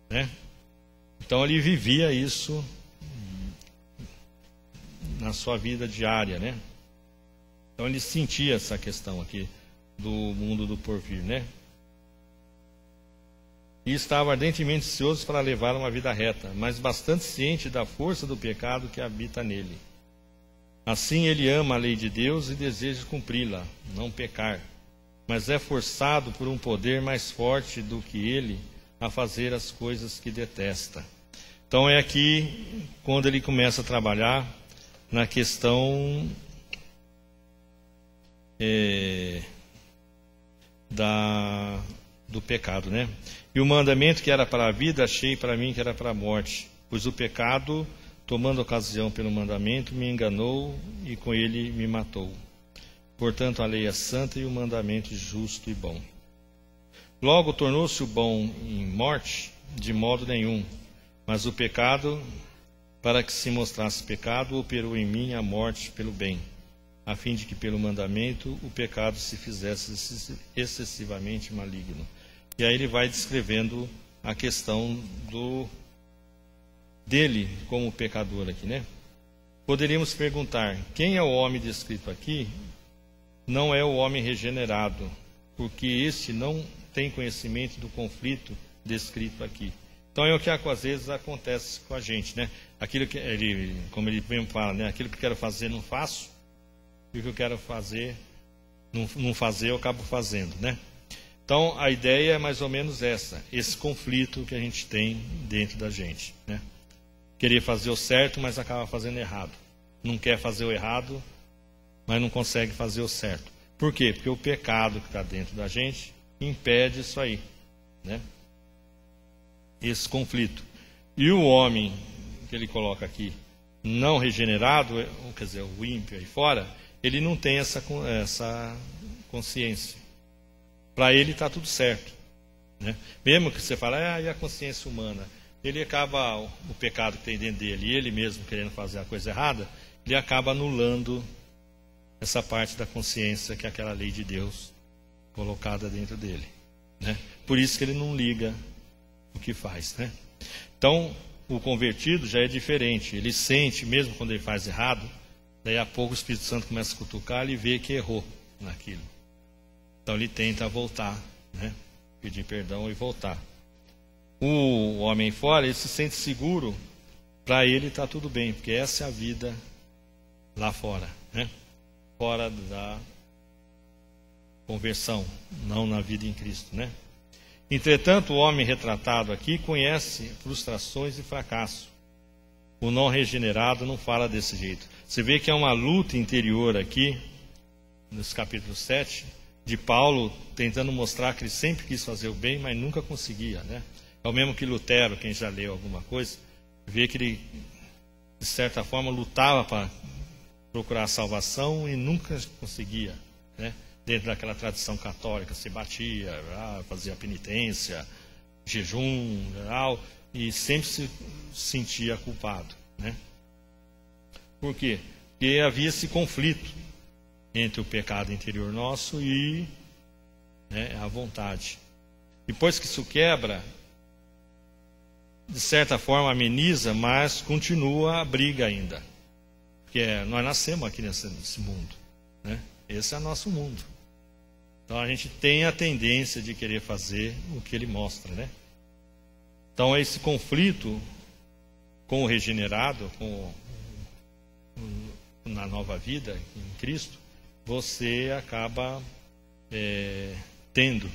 né? Então ele vivia isso na sua vida diária, né? Então ele sentia essa questão aqui do mundo do porvir, né? E estava ardentemente ansioso para levar uma vida reta, mas bastante ciente da força do pecado que habita nele. Assim ele ama a lei de Deus e deseja cumpri-la, não pecar, mas é forçado por um poder mais forte do que ele a fazer as coisas que detesta. Então é aqui quando ele começa a trabalhar na questão do pecado, né? E o mandamento que era para a vida, achei para mim que era para a morte, pois o pecado, tomando ocasião pelo mandamento, me enganou e com ele me matou. Portanto, a lei é santa e o mandamento justo e bom. Logo tornou-se o bom em morte? De modo nenhum. Mas o pecado, para que se mostrasse pecado, operou em mim a morte pelo bem, a fim de que pelo mandamento o pecado se fizesse excessivamente maligno. E aí ele vai descrevendo a questão dele como pecador aqui, né? Poderíamos perguntar, quem é o homem descrito aqui? Não é o homem regenerado, porque este não tem conhecimento do conflito descrito aqui. Então é o que às vezes acontece com a gente, né? Aquilo que ele, como ele mesmo fala, né? Aquilo que eu quero fazer não faço, e o que eu quero fazer não fazer eu acabo fazendo, né? Então a ideia é mais ou menos essa, esse conflito que a gente tem dentro da gente, né? Querer fazer o certo, mas acaba fazendo errado. Não quer fazer o errado, mas não consegue fazer o certo. Por quê? Porque o pecado que está dentro da gente impede isso aí, né? Esse conflito. E o homem que ele coloca aqui, não regenerado, quer dizer, o ímpio aí fora, ele não tem essa consciência. Para ele está tudo certo, né? Mesmo que você fale, e a consciência humana? Ele acaba, o pecado que tem dentro dele, e ele mesmo querendo fazer a coisa errada, ele acaba anulando essa parte da consciência que é aquela lei de Deus colocada dentro dele, né? Por isso que ele não liga o que faz, né? Então, o convertido já é diferente. Ele sente, mesmo quando ele faz errado, daí a pouco o Espírito Santo começa a cutucar e vê que errou naquilo. Então ele tenta voltar, né? Pedir perdão e voltar. O homem fora, ele se sente seguro, para ele está tudo bem, porque essa é a vida lá fora, né? Fora da conversão, não na vida em Cristo, né? Entretanto, o homem retratado aqui conhece frustrações e fracasso. O não regenerado não fala desse jeito. Você vê que é uma luta interior aqui, nos capítulos 7, de Paulo tentando mostrar que ele sempre quis fazer o bem, mas nunca conseguia, né? É o mesmo que Lutero, quem já leu alguma coisa, vê que ele, de certa forma, lutava para procurar a salvação e nunca conseguia, né? Dentro daquela tradição católica, se batia, fazia penitência, jejum, e sempre se sentia culpado, né? Por quê? Porque havia esse conflito entre o pecado interior nosso e, né, a vontade. Depois que isso quebra, de certa forma ameniza, mas continua a briga ainda. Porque nós nascemos aqui nesse mundo, né? Esse é o nosso mundo. Então a gente tem a tendência de querer fazer o que ele mostra, né? Então esse conflito com o regenerado, na nova vida em Cristo, você acaba tendo,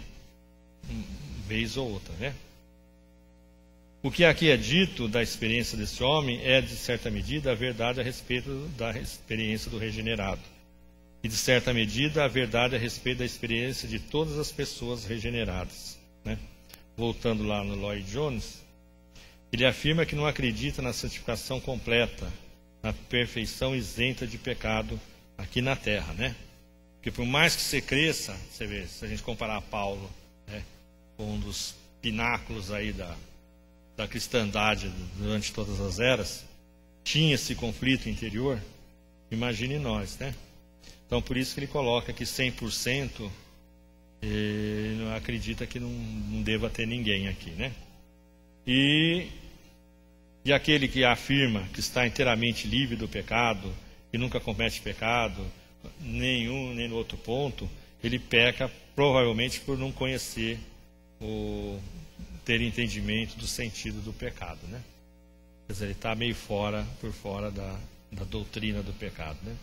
vez ou outra, né? O que aqui é dito da experiência desse homem é, de certa medida, a verdade a respeito da experiência do regenerado. E, de certa medida, a verdade a respeito da experiência de todas as pessoas regeneradas, né? Voltando lá no Lloyd Jones, ele afirma que não acredita na santificação completa, na perfeição isenta de pecado aqui na Terra, né? Porque por mais que você cresça, você vê, se a gente comparar Paulo, né, com um dos pináculos aí da cristandade durante todas as eras, tinha esse conflito interior, imagine nós, né? Então, por isso que ele coloca que 100%, ele não acredita que não deva ter ninguém aqui, né? E aquele que afirma que está inteiramente livre do pecado, que nunca comete pecado, nenhum nem no outro ponto, ele peca provavelmente por não conhecer, ter entendimento do sentido do pecado, né? Quer dizer, ele está meio por fora da doutrina do pecado, né?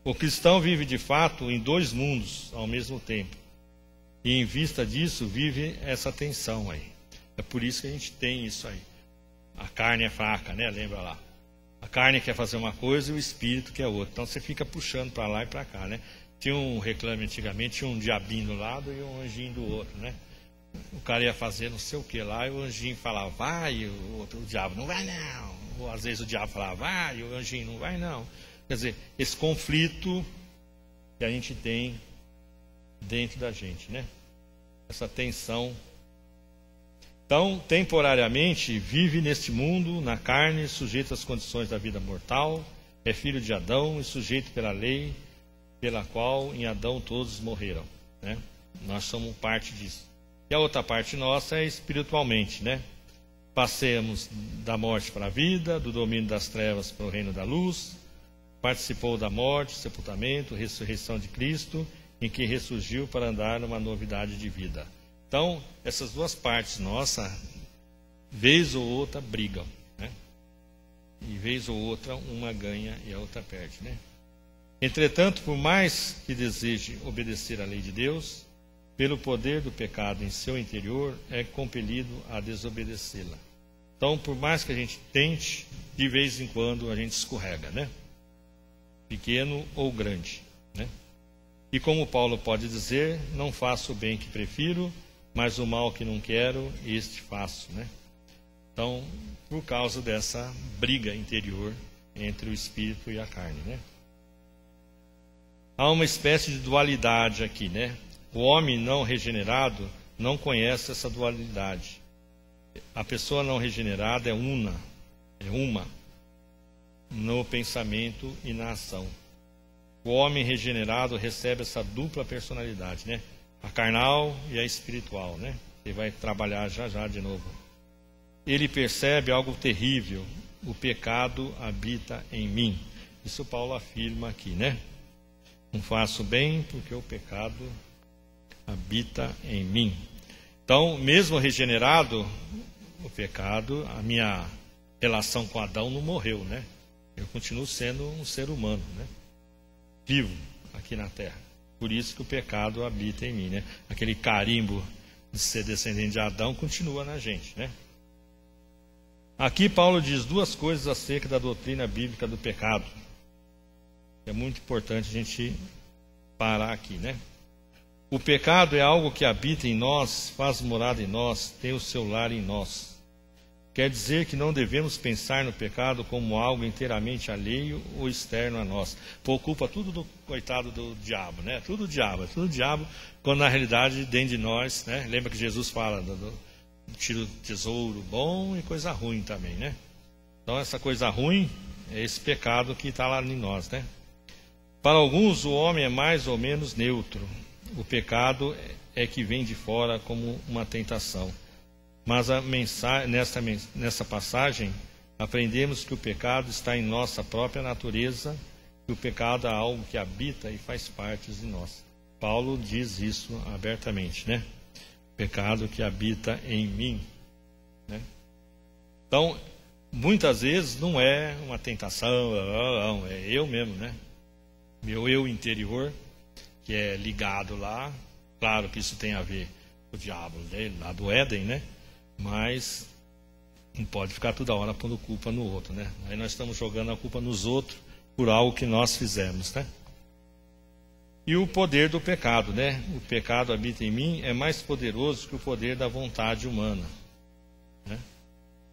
O cristão vive de fato em dois mundos ao mesmo tempo. E em vista disso, vive essa tensão aí. É por isso que a gente tem isso aí. A carne é fraca, né? Lembra lá. A carne quer fazer uma coisa e o espírito quer outra. Então você fica puxando para lá e para cá, né? Tinha um reclame antigamente, tinha um diabinho do lado e um anjinho do outro, né? O cara ia fazer não sei o que lá e o anjinho falava, vai, e o diabo, não vai não. Ou às vezes o diabo falava, vai, e o anjinho, não vai não. Quer dizer, esse conflito que a gente tem dentro da gente, né? Essa tensão. Então, temporariamente, vive neste mundo, na carne, sujeito às condições da vida mortal, é filho de Adão e sujeito pela lei, pela qual em Adão todos morreram, né? Nós somos parte disso. E a outra parte nossa é espiritualmente, né? Passemos da morte para a vida, do domínio das trevas para o reino da luz, participou da morte, sepultamento, ressurreição de Cristo, em que ressurgiu para andar numa novidade de vida. Então, essas duas partes nossa, vez ou outra, brigam, né? E vez ou outra, uma ganha e a outra perde, né? Entretanto, por mais que deseje obedecer à lei de Deus, pelo poder do pecado em seu interior, é compelido a desobedecê-la. Então, por mais que a gente tente, de vez em quando a gente escorrega, né? Pequeno ou grande, né? E como Paulo pode dizer, não faço o bem que prefiro, mas o mal que não quero, este faço, né? Então, por causa dessa briga interior entre o espírito e a carne, né? Há uma espécie de dualidade aqui, né? O homem não regenerado não conhece essa dualidade. A pessoa não regenerada é uma no pensamento e na ação. O homem regenerado recebe essa dupla personalidade, né? A carnal e a espiritual, né? Ele vai trabalhar já de novo. Ele percebe algo terrível: o pecado habita em mim. Isso Paulo afirma aqui, né? Não faço bem porque o pecado habita em mim. Então, mesmo regenerado, o pecado, a minha relação com Adão não morreu, né? Eu continuo sendo um ser humano, né? Vivo aqui na terra. Por isso que o pecado habita em mim, né? Aquele carimbo de ser descendente de Adão continua na gente, né? Aqui Paulo diz duas coisas acerca da doutrina bíblica do pecado. É muito importante a gente parar aqui, né? O pecado é algo que habita em nós, faz morada em nós, tem o seu lar em nós. Quer dizer que não devemos pensar no pecado como algo inteiramente alheio ou externo a nós. Pô, culpa tudo do coitado do diabo, né? Tudo diabo, quando na realidade dentro de nós, né? Lembra que Jesus fala do tiro tesouro bom e coisa ruim também, né? Então essa coisa ruim é esse pecado que está lá em nós, né? Para alguns o homem é mais ou menos neutro. O pecado é que vem de fora como uma tentação. Mas nessa passagem, aprendemos que o pecado está em nossa própria natureza, que o pecado é algo que habita e faz parte de nós. Paulo diz isso abertamente, né? Pecado que habita em mim, né? Então, muitas vezes não é uma tentação, não, é eu mesmo, né? Meu eu interior, que é ligado lá. Claro que isso tem a ver com o diabo dele, lá do Éden, né? Mas não pode ficar toda hora pondo culpa no outro, né? Aí nós estamos jogando a culpa nos outros por algo que nós fizemos, né? E o poder do pecado, né? O pecado habita em mim é mais poderoso que o poder da vontade humana, né?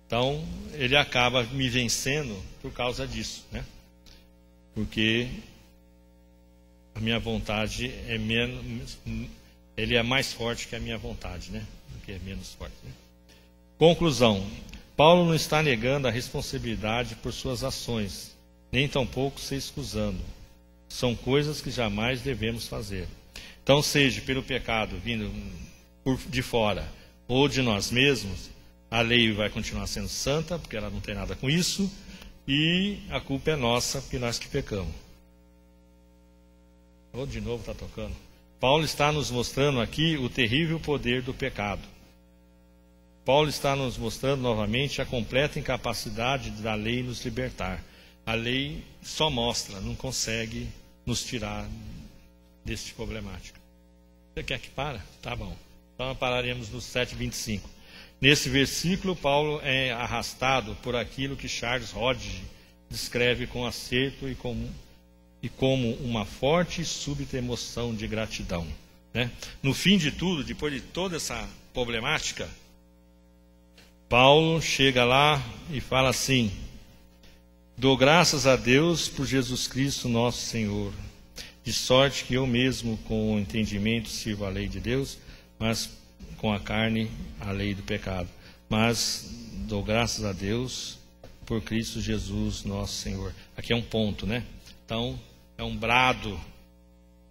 Então, ele acaba me vencendo por causa disso, né? Porque a minha vontade é menos, ele é mais forte que a minha vontade, né? Do que é menos forte, né? Conclusão: Paulo não está negando a responsabilidade por suas ações, nem tampouco se excusando. São coisas que jamais devemos fazer. Então, seja pelo pecado vindo de fora ou de nós mesmos, a lei vai continuar sendo santa, porque ela não tem nada com isso, e a culpa é nossa, porque nós que pecamos. Oh, de novo está tocando. Paulo está nos mostrando aqui o terrível poder do pecado. Paulo está nos mostrando novamente a completa incapacidade da lei nos libertar. A lei só mostra, não consegue nos tirar deste problemática. Você quer que para? Tá bom. Então pararemos no 7:25. Nesse versículo, Paulo é arrastado por aquilo que Charles Hodge descreve com acerto e como uma forte e súbita emoção de gratidão, né? No fim de tudo, depois de toda essa problemática, Paulo chega lá e fala assim: dou graças a Deus por Jesus Cristo nosso Senhor, de sorte que eu mesmo com o entendimento sirvo a lei de Deus, mas com a carne a lei do pecado. mas dou graças a Deus por Cristo Jesus, nosso Senhor. Aqui é um ponto, né? Então, é um brado,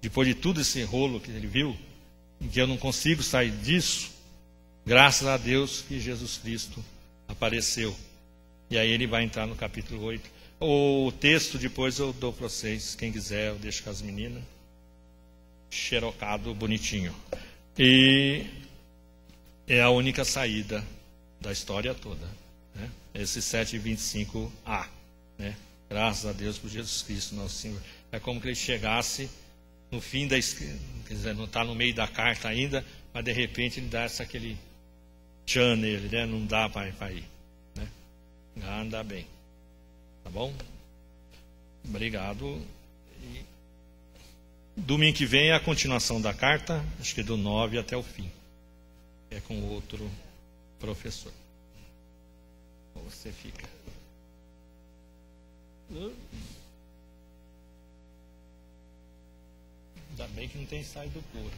depois de tudo esse rolo que ele viu, em que eu não consigo sair disso, graças a Deus que Jesus Cristo apareceu. E aí ele vai entrar no capítulo 8. O texto depois eu dou para vocês, quem quiser, eu deixo com as meninas. Xerocado, bonitinho. E é a única saída da história toda, né? Esse 7:25a, né? Graças a Deus por Jesus Cristo, nosso Senhor. É como que ele chegasse no fim da escrita, quer dizer, não está no meio da carta ainda, mas de repente ele dá aquele tchan nele, né? Não dá para ir, né? Anda bem, tá bom? Obrigado. E domingo que vem é a continuação da carta, acho que do 9 até o fim. É com outro professor. Você fica. Ainda bem que não tem saído do couro.